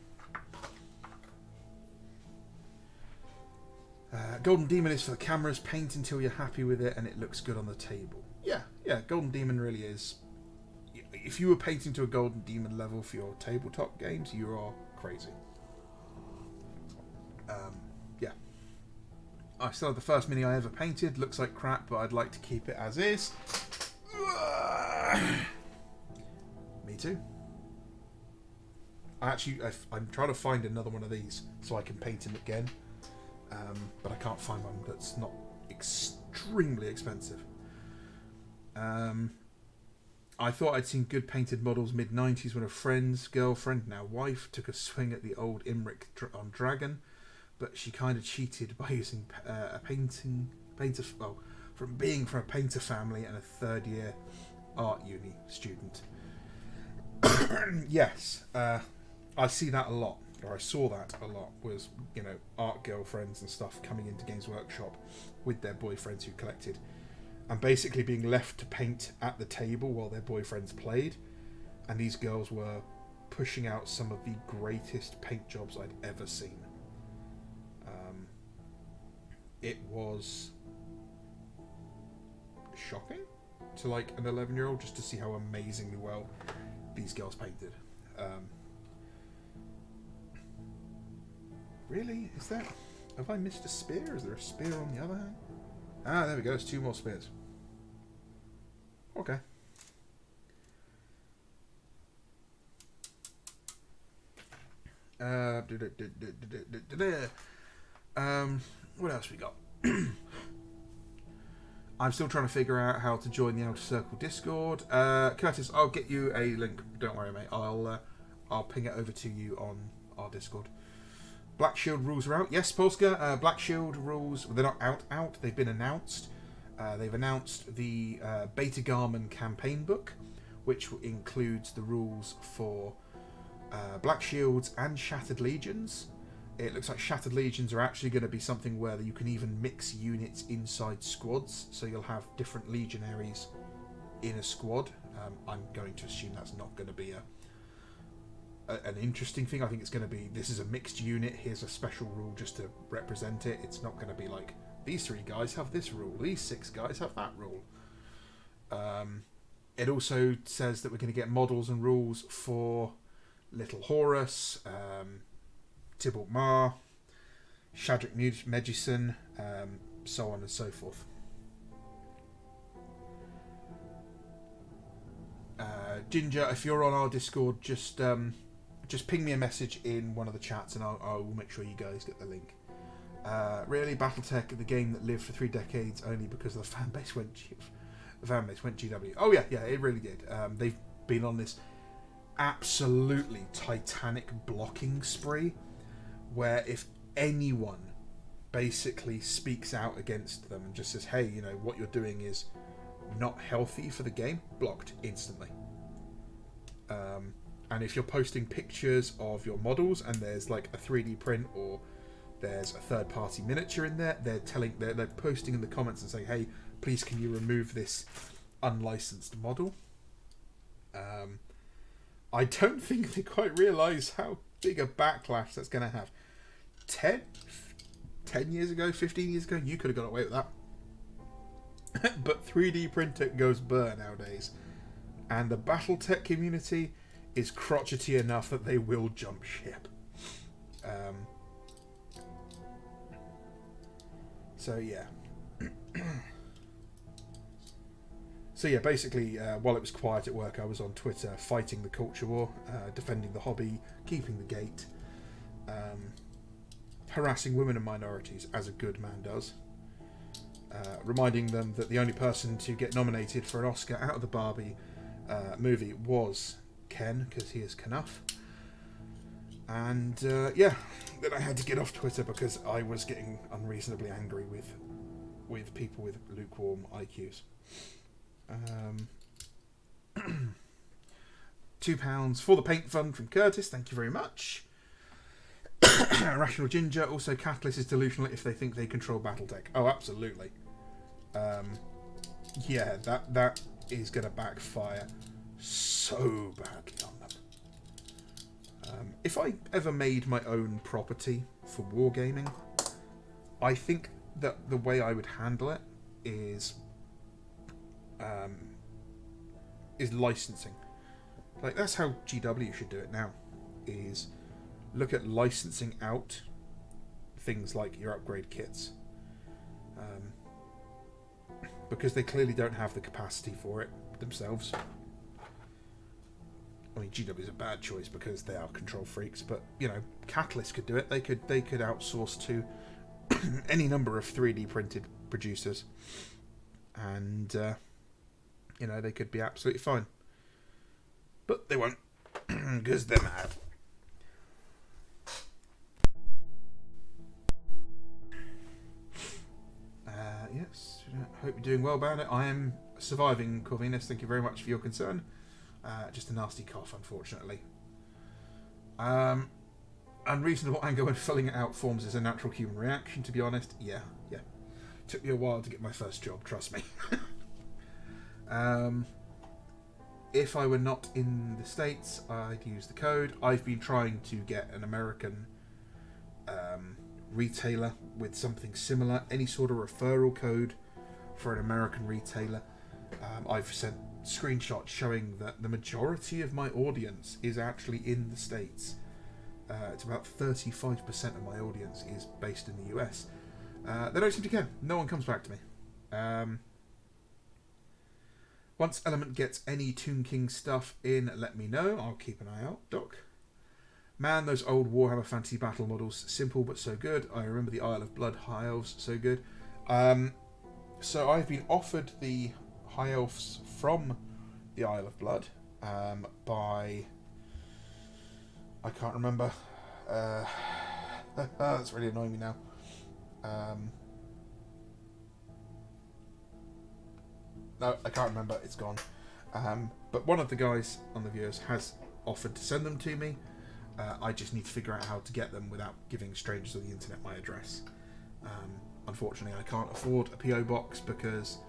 Golden Demon is for the cameras. Paint until you're happy with it and it looks good on the table. Yeah, Golden Demon really is. If you were painting to a Golden Demon level for your tabletop games, you are crazy. Yeah. I still have the first mini I ever painted. Looks like crap, but I'd like to keep it as is. Me too. I'm trying to find another one of these so I can paint him again. But I can't find one that's not extremely expensive. I thought I'd seen good painted models mid-90s when a friend's girlfriend, now wife, took a swing at the old Imric on Dragon, but she kind of cheated by using from a painter family and a third year art uni student. Yes, I see that a lot. Or I saw that a lot, was, art girlfriends and stuff coming into Games Workshop with their boyfriends who collected and basically being left to paint at the table while their boyfriends played. And these girls were pushing out some of the greatest paint jobs I'd ever seen. it was shocking to like an 11-year-old just to see how amazingly well these girls painted. Really? Is that... Have I missed a spear? Is there a spear on the other hand? Ah, there we go. There's 2 more spears. Okay. What else we got? I'm still trying to figure out how to join the Outer Circle Discord. Curtis, I'll get you a link. Don't worry, mate. I'll ping it over to you on our Discord. Black Shield rules are out. Yes, Polska. Black Shield rules. They're not out. They've been announced. They've announced the Beta Garmin campaign book, which includes the rules for Black Shields and Shattered Legions. It looks like Shattered Legions are actually going to be something where you can even mix units inside squads, so you'll have different legionaries in a squad. I'm going to assume that's not going to be an interesting thing. I think it's going to be, this is a mixed unit, here's a special rule just to represent it. It's not going to be like, these 3 guys have this rule, these 6 guys have that rule. It also says that we're going to get models and rules for Little Horus, Tybalt Mar, Shadrach Medjison, so on and so forth. Ginger, if you're on our Discord, just ping me a message in one of the chats and I will make sure you guys get the link. Really, BattleTech, the game that lived for 3 decades only because the fan base went GW. Oh yeah, it really did. They've been on this absolutely titanic blocking spree where if anyone basically speaks out against them and just says, hey, you know, what you're doing is not healthy for the game, blocked instantly. And if you're posting pictures of your models and there's like a 3D print or there's a third-party miniature in there, they're posting in the comments and saying, hey, please can you remove this unlicensed model? I don't think they quite realise how big a backlash that's going to have. 10 years ago, 15 years ago, you could have got away with that. But 3D printer goes burr nowadays. And the BattleTech community is crotchety enough that they will jump ship. So yeah. So yeah, basically, while it was quiet at work, I was on Twitter fighting the culture war, defending the hobby, keeping the gate, harassing women and minorities, as a good man does, reminding them that the only person to get nominated for an Oscar out of the Barbie movie was Ken, because he is Knuff. And yeah, then I had to get off Twitter because I was getting unreasonably angry with people with lukewarm IQs. £2 for the paint fund from Curtis, thank you very much. Rational Ginger, also Catalyst is delusional if they think they control BattleTech. Oh, absolutely. Yeah, that is going to backfire so badly on them. If I ever made my own property for wargaming, I think that the way I would handle it is licensing. Like, that's how GW should do it now, is look at licensing out things like your upgrade kits, because they clearly don't have the capacity for it themselves. I mean, GW is a bad choice because they are control freaks, but you know, Catalyst could do it. They could outsource to any number of 3D printed producers, and you know, they could be absolutely fine. But they won't, because they're mad. Yes, hope you're doing well about it. I am surviving, Corvinus. Thank you very much for your concern. Just a nasty cough, unfortunately. Unreasonable anger when filling it out forms is a natural human reaction, to be honest. Yeah. Took me a while to get my first job, trust me. If I were not in the States, I'd use the code. I've been trying to get an American retailer with something similar, any sort of referral code for an American retailer. I've sent screenshots showing that the majority of my audience is actually in the States. It's about 35% of my audience is based in the US. They don't seem to care. No one comes back to me. Once Element gets any Toon King stuff in, let me know. I'll keep an eye out, Doc. Man, those old Warhammer Fantasy Battle models, simple but so good. I remember the Isle of Blood High Elves, so good. So I've been offered the High Elves from the Isle of Blood by... I can't remember. That's really annoying me now. No, I can't remember. It's gone. But one of the guys on the viewers has offered to send them to me. I just need to figure out how to get them without giving strangers on the internet my address. Unfortunately, I can't afford a PO box because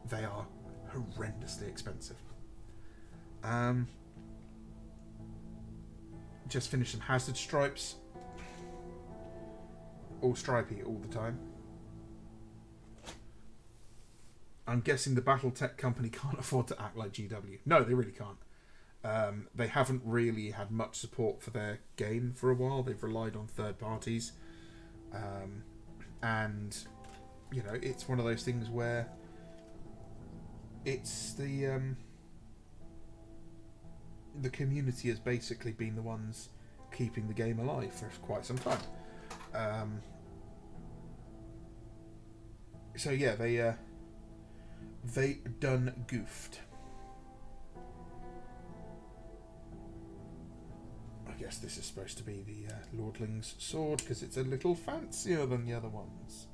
they are horrendously expensive. Just finished some Hazard Stripes. All stripy all the time. I'm guessing the Battletech company can't afford to act like GW. No, they really can't. They haven't really had much support for their game for a while. They've relied on third parties. And, you know, it's one of those things where it's the community has basically been the ones keeping the game alive for quite some time. So yeah, they done goofed. I guess this is supposed to be the Lordling's sword because it's a little fancier than the other ones.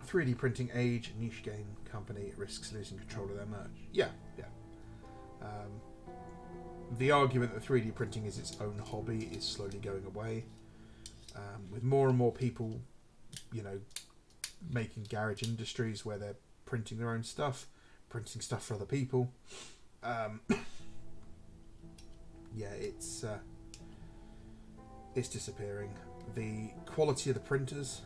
3D printing age, niche game company risks losing control of their merch. Yeah. The argument that 3D printing is its own hobby is slowly going away. With more and more people, you know, making garage industries where they're printing their own stuff, printing stuff for other people. Yeah, it's disappearing. The quality of the printers,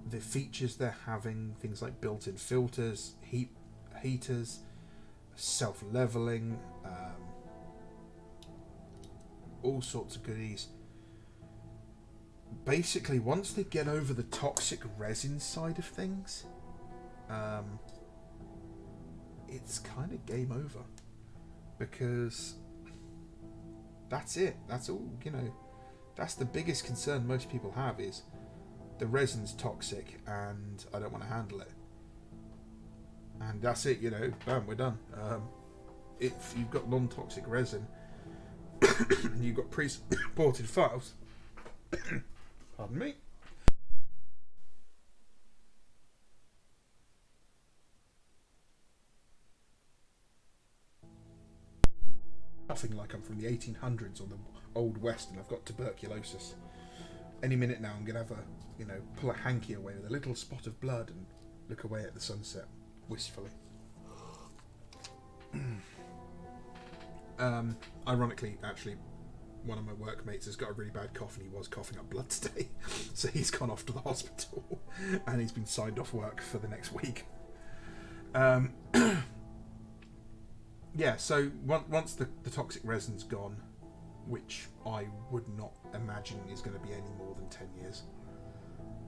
the features they're having, things like built-in filters, heaters, self-leveling, all sorts of goodies. Basically, once they get over the toxic resin side of things, it's kind of game over. Because that's it. That's all, you know. That's the biggest concern most people have is the resin's toxic and I don't want to handle it. And that's it, you know. Bam, we're done. If you've got non-toxic resin, and you've got pre-supported files, pardon me. Nothing like I'm from the 1800s or the Old West and I've got tuberculosis. Any minute now I'm going to have pull a hanky away with a little spot of blood and look away at the sunset wistfully. Ironically, actually, one of my workmates has got a really bad cough and he was coughing up blood today. So he's gone off to the hospital and he's been signed off work for the next week. Yeah, so once the toxic resin's gone, which I would not imagine is going to be any more than 10 years,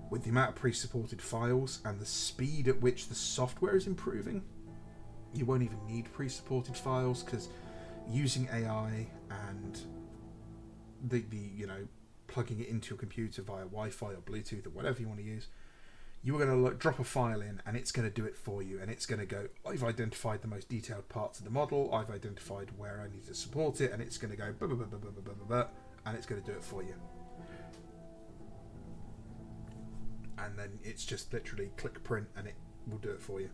with the amount of pre-supported files and the speed at which the software is improving, you won't even need pre-supported files because using AI and the plugging it into your computer via Wi-Fi or Bluetooth or whatever you want to use, you are going to drop a file in and it's going to do it for you, and it's going to go, I've identified the most detailed parts of the model, I've identified where I need to support it, and it's going to go blah, blah, blah, blah, blah, blah, blah, blah, and it's going to do it for you. And then it's just literally click print and it will do it for you.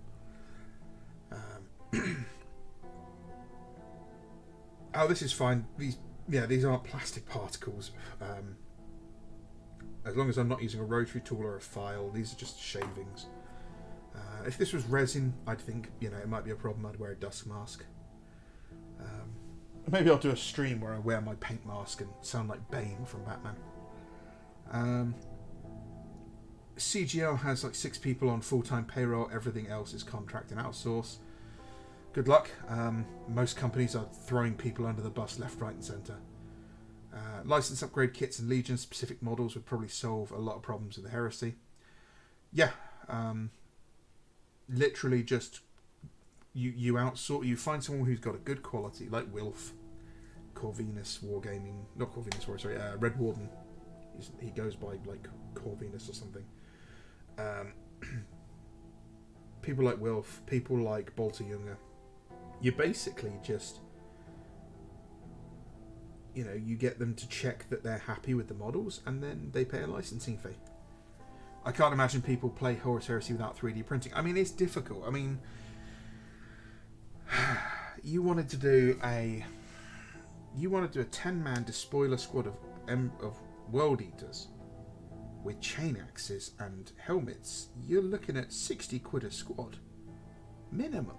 Oh, this is fine. These aren't plastic particles. As long as I'm not using a rotary tool or a file, these are just shavings. If this was resin, I'd think, it might be a problem. I'd wear a dust mask. Maybe I'll do a stream where I wear my paint mask and sound like Bane from Batman. CGL has like 6 people on full-time payroll. Everything else is contract and outsource. Good luck. Most companies are throwing people under the bus left, right and centre. License upgrade kits and Legion specific models would probably solve a lot of problems with the heresy. Yeah. Literally just you outsource. You find someone who's got a good quality, like Wilf, Corvinus Wargaming, not Corvinus War, sorry, Red Warden. He goes by like Corvinus or something. People like Wilf, people like Bolter Younger. You basically just, you get them to check that they're happy with the models, and then they pay a licensing fee. I can't imagine people play Horus Heresy without 3D printing. I mean, it's difficult. I mean, you wanted to do a 10-man despoiler squad of World Eaters with chain axes and helmets. You're looking at 60 quid a squad minimum.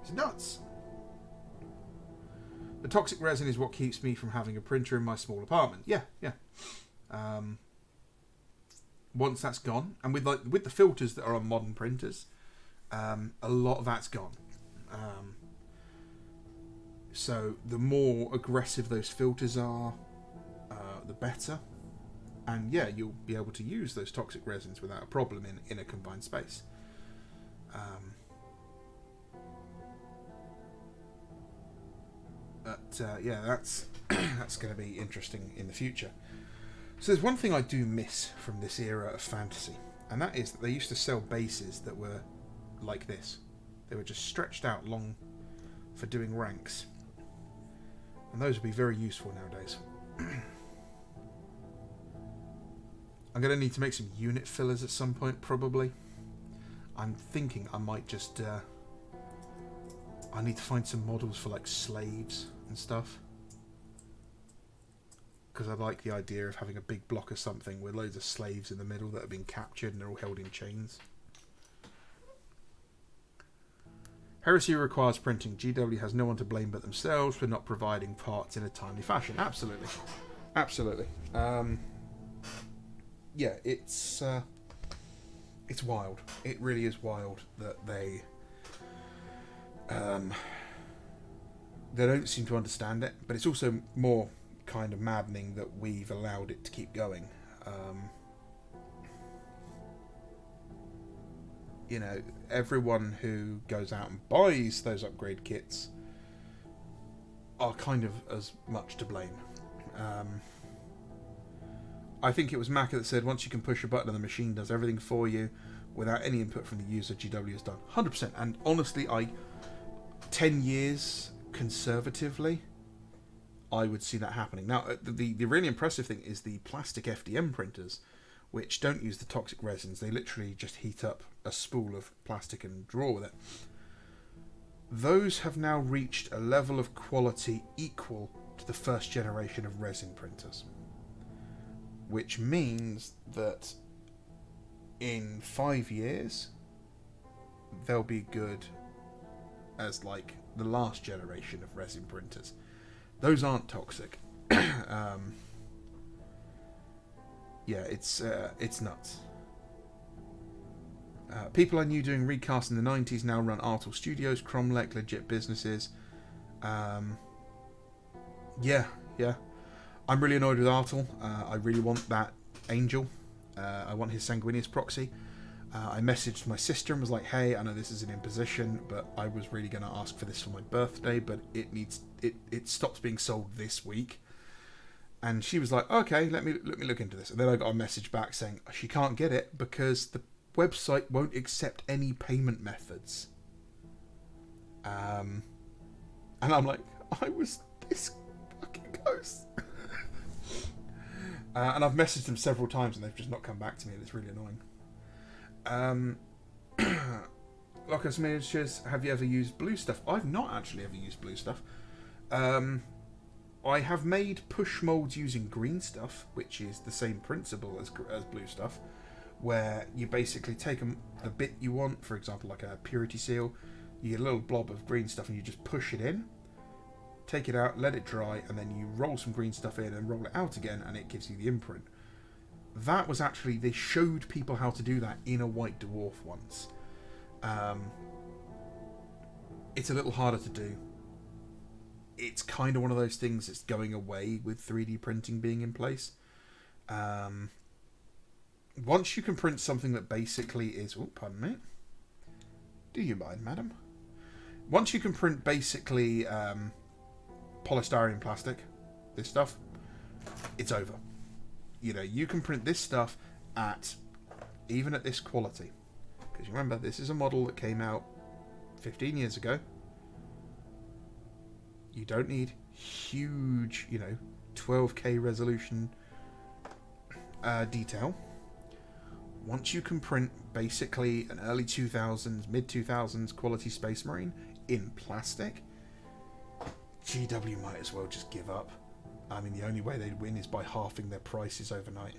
It's nuts. The toxic resin is what keeps me from having a printer in my small apartment. Yeah. Once that's gone, and with the filters that are on modern printers, a lot of that's gone. So the more aggressive those filters are, the better. And yeah, you'll be able to use those toxic resins without a problem in a confined space. Yeah, that's that's going to be interesting in the future. So there's one thing I do miss from this era of fantasy, and that is that they used to sell bases that were like this. They were just stretched out long for doing ranks. And those would be very useful nowadays. I'm going to need to make some unit fillers at some point, probably. I'm thinking I might just... I need to find some models for, like, slaves and stuff. Because I like the idea of having a big block of something with loads of slaves in the middle that have been captured and they're all held in chains. Heresy requires printing. GW has no one to blame but themselves for not providing parts in a timely fashion. Absolutely. Absolutely. Yeah, it's wild. It really is wild that they don't seem to understand it, but it's also more kind of maddening that we've allowed it to keep going. Everyone who goes out and buys those upgrade kits are kind of as much to blame. I think it was Macca that said once you can push a button and the machine does everything for you without any input from the user, GW is done. 100%. And honestly, 10 years conservatively, I would see that happening. Now, the really impressive thing is the plastic FDM printers, which don't use the toxic resins. They literally just heat up a spool of plastic and draw with it. Those have now reached a level of quality equal to the first generation of resin printers. Which means that in 5 years, they'll be good as like the last generation of resin printers. Those aren't toxic. Yeah, it's nuts. People I knew doing recasts in the 90s now run Artel Studios, Cromlech, legit businesses. Yeah. I'm really annoyed with Artel. I really want that Angel. I want his Sanguinius proxy. I messaged my sister and was like, hey, I know this is an imposition, but I was really going to ask for this for my birthday, but it stops being sold this week. And she was like, okay, let me look into this. And then I got a message back saying she can't get it because the website won't accept any payment methods. And I'm like, I was this fucking close. And I've messaged them several times and they've just not come back to me, and it's really annoying. Locus Miniatures, have you ever used blue stuff? I've not actually ever used blue stuff. I have made push molds using green stuff, which is the same principle as blue stuff, where you basically take the bit you want, for example, like a purity seal, you get a little blob of green stuff and you just push it in, take it out, let it dry, and then you roll some green stuff in and roll it out again, and it gives you the imprint. That was actually, they showed people how to do that in a White Dwarf once. It's a little harder to do. It's kind of one of those things that's going away with 3D printing being in place. Once you can print something that basically is... Oh, pardon me. Do you mind, madam? Once you can print basically polystyrene plastic, this stuff, it's over. You know, you can print this stuff even at this quality. Because remember, this is a model that came out 15 years ago. You don't need huge, 12K resolution detail. Once you can print basically an early 2000s, mid 2000s quality Space Marine in plastic, GW might as well just give up. I mean, the only way they'd win is by halving their prices overnight.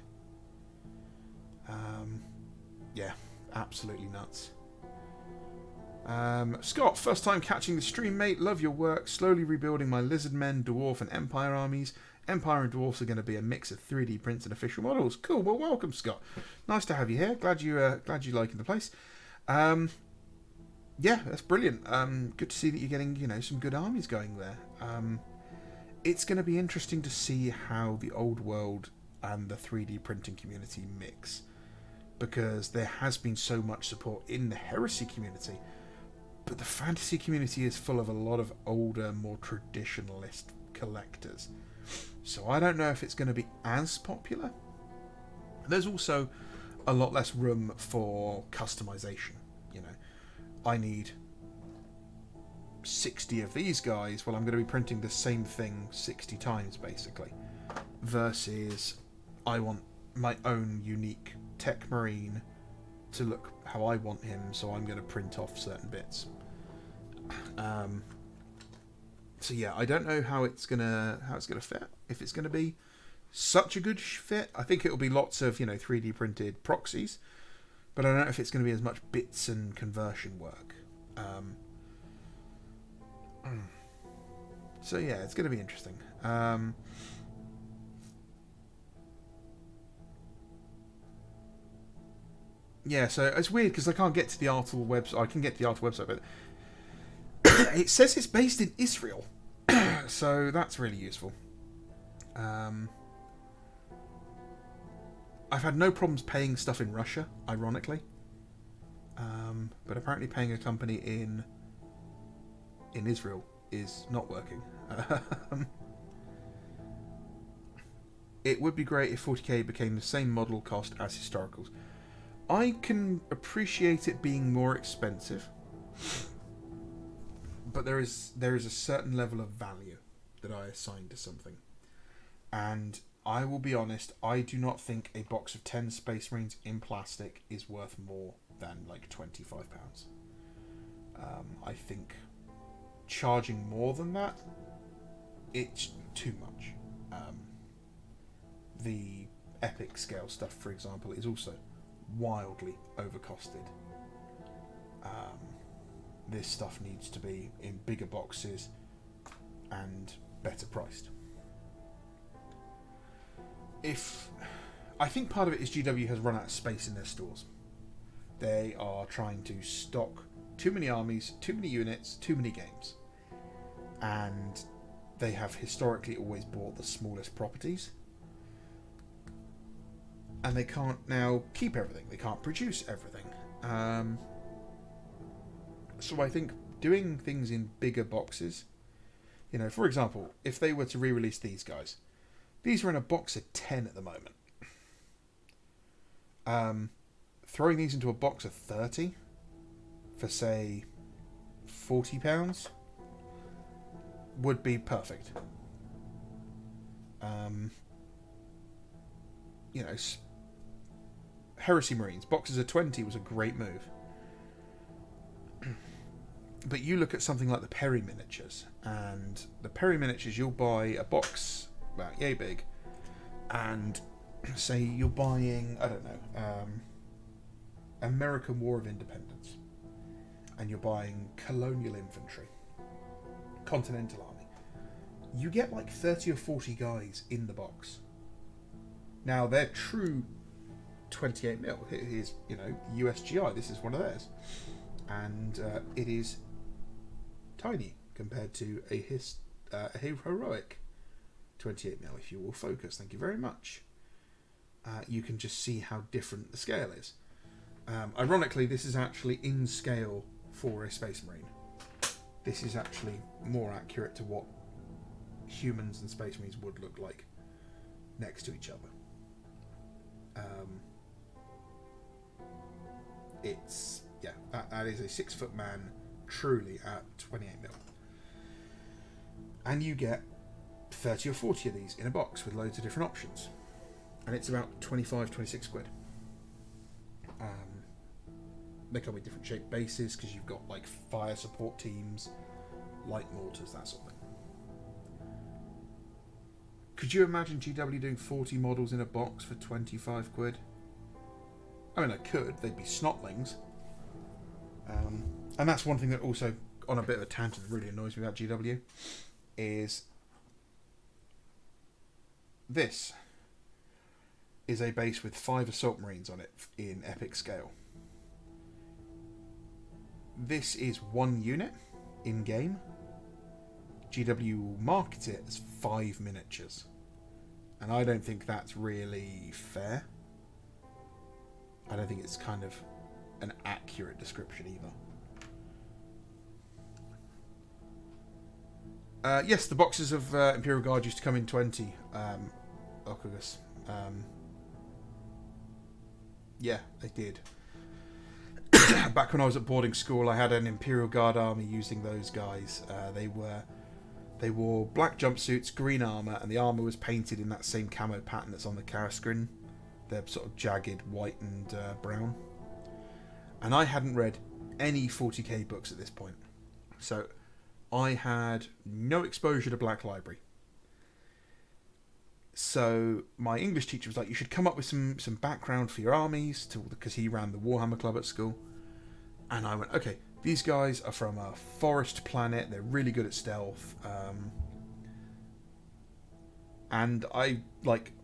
Yeah, absolutely nuts. Scott, first time catching the stream, mate. Love your work. Slowly rebuilding my lizard men, dwarf, and empire armies. Empire and dwarfs are going to be a mix of 3D prints and official models. Cool. Well, welcome, Scott. Nice to have you here. Glad you're liking the place. Yeah, that's brilliant. Good to see that you're getting some good armies going there. It's going to be interesting to see how the old world and the 3D printing community mix, because there has been so much support in the heresy community. But the fantasy community is full of a lot of older, more traditionalist collectors. So I don't know if it's going to be as popular. There's also a lot less room for customization. I need 60 of these guys. Well, I'm going to be printing the same thing 60 times, basically. Versus, I want my own unique Tech Marine to look how I want him, so I'm going to print off certain bits. So yeah, I don't know how it's gonna fit. If it's gonna be such a good fit, I think it'll be lots of 3D printed proxies, but I don't know if it's going to be as much bits and conversion work. So yeah, it's going to be interesting. Yeah, so it's weird because I can't get to the Artel website. I can get to the Artel website, but it says it's based in Israel, so that's really useful. I've had no problems paying stuff in Russia, ironically, but apparently paying a company in Israel is not working. It would be great if 40k became the same model cost as historicals. I can appreciate it being more expensive, but there is a certain level of value that I assign to something. And I will be honest, I do not think a box of 10 Space Marines in plastic is worth more than like £25. I think charging more than that, it's too much. The epic scale stuff, for example, is also wildly overcosted. This stuff needs to be in bigger boxes and better priced. I think part of it is GW has run out of space in their stores. They are trying to stock too many armies, too many units, too many games. And they have historically always bought the smallest properties. And they can't now keep everything. They can't produce everything. So I think doing things in bigger boxes, for example, if they were to re-release these guys, these are in a box of 10 at the moment. Throwing these into a box of 30 for, say, £40 would be perfect. Heresy Marines, boxes of 20 was a great move. But you look at something like the Perry miniatures, and the Perry miniatures, you'll buy a box about yay big, and say you're buying, I don't know, American War of Independence, and you're buying Colonial Infantry, Continental Army, you get like 30 or 40 guys in the box. Now, they're true 28mm. Here's, USGI. This is one of theirs. And it is tiny compared to a heroic 28mm, if you will focus. Thank you very much. You can just see how different the scale is. Ironically, this is actually in scale for a Space Marine. This is actually more accurate to what humans and Space Marines would look like next to each other. That is a 6-foot man truly at 28mm. And you get 30 or 40 of these in a box with loads of different options. And it's about 25, 26 quid. They come with different shaped bases because you've got like fire support teams, light mortars, that sort of thing. Could you imagine GW doing 40 models in a box for 25 quid? I mean, I could. They'd be snotlings. And that's one thing that also, on a bit of a tangent, that really annoys me about GW, is this is a base with 5 Assault Marines on it in epic scale. This is 1 unit in-game. GW will market it as 5 miniatures. And I don't think that's really fair. I don't think it's kind of an accurate description either. Yes, the boxes of Imperial Guard used to come in 20. Okugus. Yeah, they did. Back when I was at boarding school, I had an Imperial Guard army using those guys. They wore black jumpsuits, green armour, and the armour was painted in that same camo pattern that's on the Karaskryn. They're sort of jagged white and brown. And I hadn't read any 40k books at this point. So I had no exposure to Black Library. So my English teacher was like, you should come up with some background for your armies, because he ran the Warhammer Club at school. And I went, okay, these guys are from a forest planet. They're really good at stealth. And I,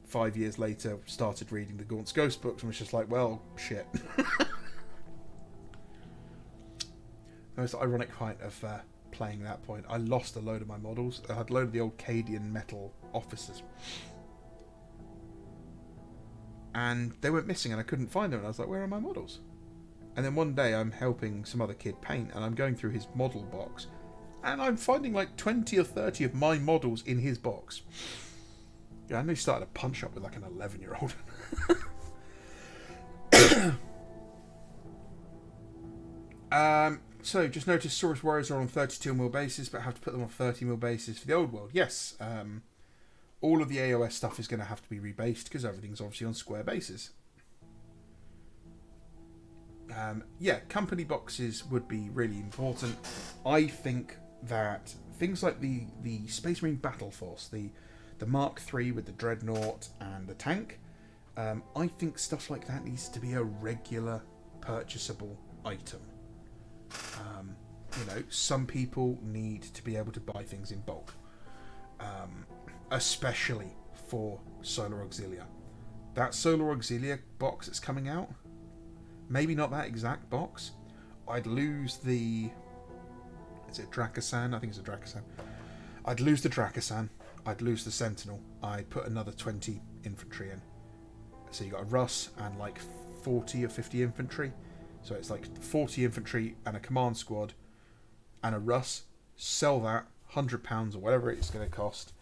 5 years later, started reading the Gaunt's Ghost books and was just like, well, shit. The most ironic point of playing that point, I lost a load of my models. I had a load of the old Cadian metal officers. And they went missing and I couldn't find them. And I was like, where are my models? And then one day I'm helping some other kid paint and I'm going through his model box. And I'm finding 20 or 30 of my models in his box. Yeah, I know he started a punch up with an 11-year-old. So, just noticed Saurus Warriors are on 32mm bases, but have to put them on 30mm bases for the old world. Yes, all of the AOS stuff is going to have to be rebased because everything's obviously on square bases. Yeah, company boxes would be really important. I think that things like the Space Marine Battle Force, the Mark III with the Dreadnought and the tank, I think stuff like that needs to be a regular purchasable item. Some people need to be able to buy things in bulk, especially for Solar Auxilia. That Solar Auxilia box that's coming out, maybe not that exact box. I'd lose the... Is it Dracasan? I think it's a Dracasan. I'd lose the Dracasan. I'd lose the Sentinel. I'd put another 20 infantry in. So you got a Russ and 40 or 50 infantry. So it's 40 infantry and a command squad and a Russ. Sell that, £100 or whatever it's going to cost.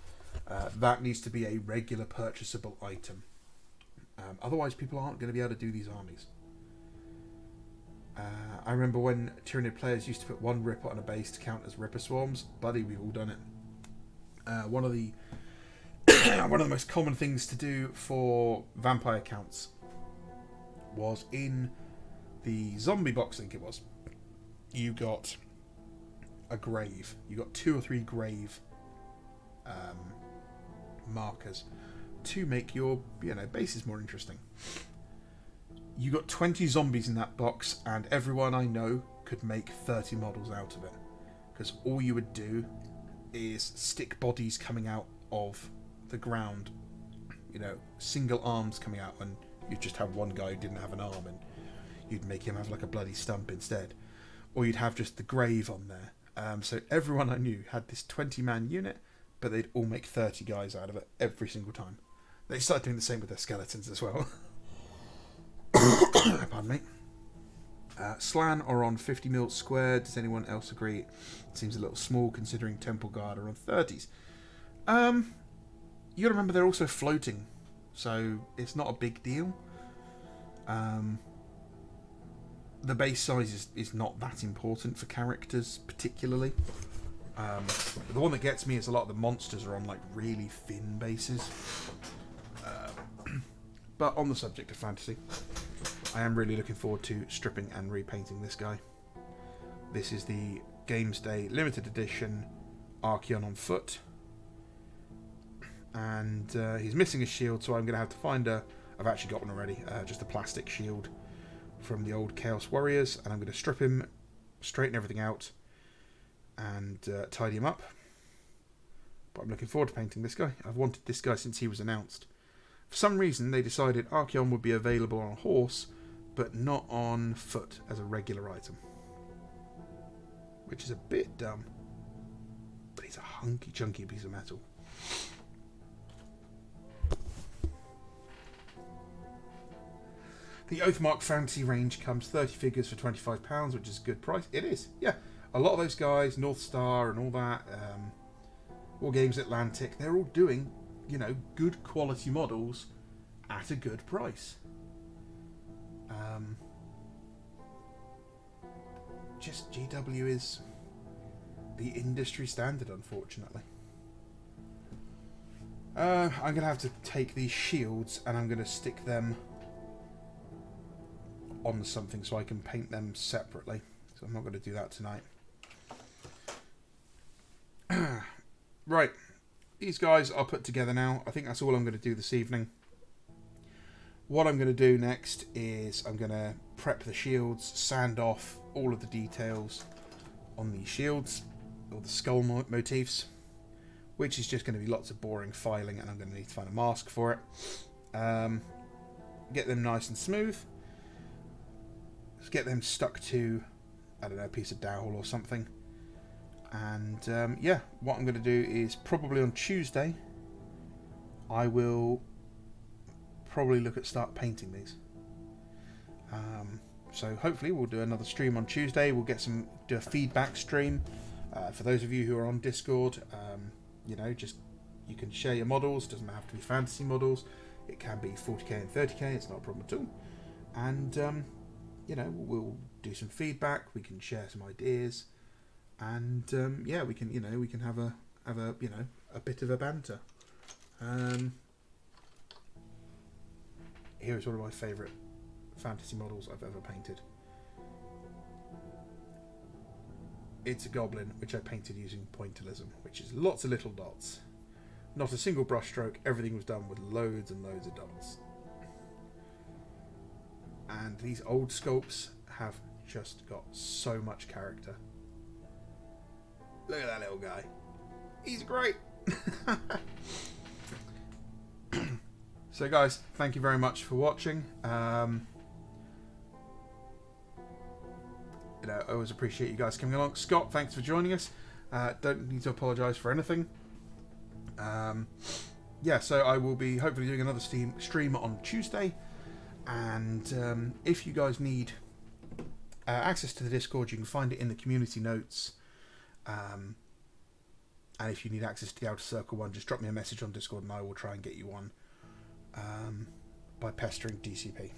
That needs to be a regular purchasable item. Otherwise, people aren't going to be able to do these armies. I remember when Tyranid players used to put one Ripper on a base to count as Ripper swarms. Buddy, we've all done it. One of the most common things to do for vampire counts was in the zombie box, I think it was. You got a grave. You got 2 or 3 grave markers to make your bases more interesting. You got 20 zombies in that box, and everyone I know could make 30 models out of it. Because all you would do is stick bodies coming out of the ground. You know, single arms coming out, and you'd just have one guy who didn't have an arm, and you'd make him have like a bloody stump instead. Or you'd have just the grave on there. So everyone I knew had this 20-man unit, but they'd all make 30 guys out of it every single time. They started doing the same with their skeletons as well. Pardon me. Slan are on 50 mil squared. Does anyone else agree? It seems a little small considering Temple Guard are on 30s. You gotta remember they're also floating, so it's not a big deal. The base size is not that important for characters, particularly. The one that gets me is a lot of the monsters are on like really thin bases. But on the subject of fantasy, I am really looking forward to stripping and repainting this guy. This is the Games Day limited edition Archeon on foot. And he's missing a shield, so I'm going to have to find a... I've actually got one already, just a plastic shield from the old Chaos Warriors. And I'm going to strip him, straighten everything out, and tidy him up. But I'm looking forward to painting this guy. I've wanted this guy since he was announced. For some reason, they decided Archeon would be available on a horse, but not on foot as a regular item. Which is a bit dumb. But he's a hunky chunky piece of metal. The Oathmark Fantasy range comes 30 figures for £25, which is a good price. It is, yeah. A lot of those guys, North Star and all that, War Games Atlantic, they're all doing, you know, good quality models at a good price. Just GW is the industry standard, unfortunately. I'm going to have to take these shields and I'm going to stick them on something so I can paint them separately. So I'm not going to do that tonight. Right. These guys are put together now. I think that's all I'm going to do this evening. What I'm going to do next is I'm going to prep the shields, sand off all of the details on these shields, or the skull motifs, which is just going to be lots of boring filing, and I'm going to need to find a mask for it. Get them nice and smooth. Just get them stuck to, I don't know, a piece of dowel or something. And yeah, what I'm going to do is probably on Tuesday, I will probably look at start painting these. So hopefully we'll do another stream on Tuesday. We'll do a feedback stream. For those of you who are on Discord, you know, just you can share your models. Doesn't have to be fantasy models. It can be 40k and 30k. It's not a problem at all. And you know, we'll do some feedback. We can share some ideas. And yeah, we can have a bit of a banter. Here is one of my favourite fantasy models I've ever painted. It's a goblin which I painted using pointillism, which is lots of little dots. Not a single brush stroke. Everything was done with loads and loads of dots. And these old sculpts have just got so much character. Look at that little guy. He's great. So guys, thank you very much for watching. You know, I always appreciate you guys coming along. Scott, thanks for joining us. Don't need to apologise for anything. Yeah, so I will be hopefully doing another stream on Tuesday. And if you guys need access to the Discord, you can find it in the community notes. And if you need access to the Outer Circle one, just drop me a message on Discord and I will try and get you one by pestering DCP.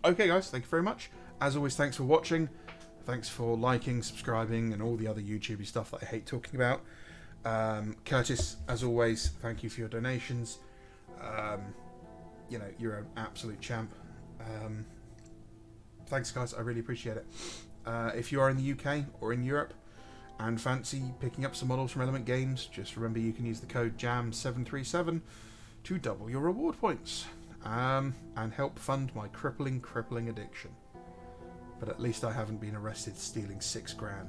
Okay guys, thank you very much. As always, thanks for watching. Thanks for liking, subscribing and all the other YouTubey stuff that I hate talking about. Curtis, as always, thank you for your donations. You know, you're an absolute champ. Thanks guys, I really appreciate it. If you are in the UK or in Europe and fancy picking up some models from Element Games, just remember you can use the code JAM737 to double your reward points and help fund my crippling addiction. But at least I haven't been arrested stealing £6 grand.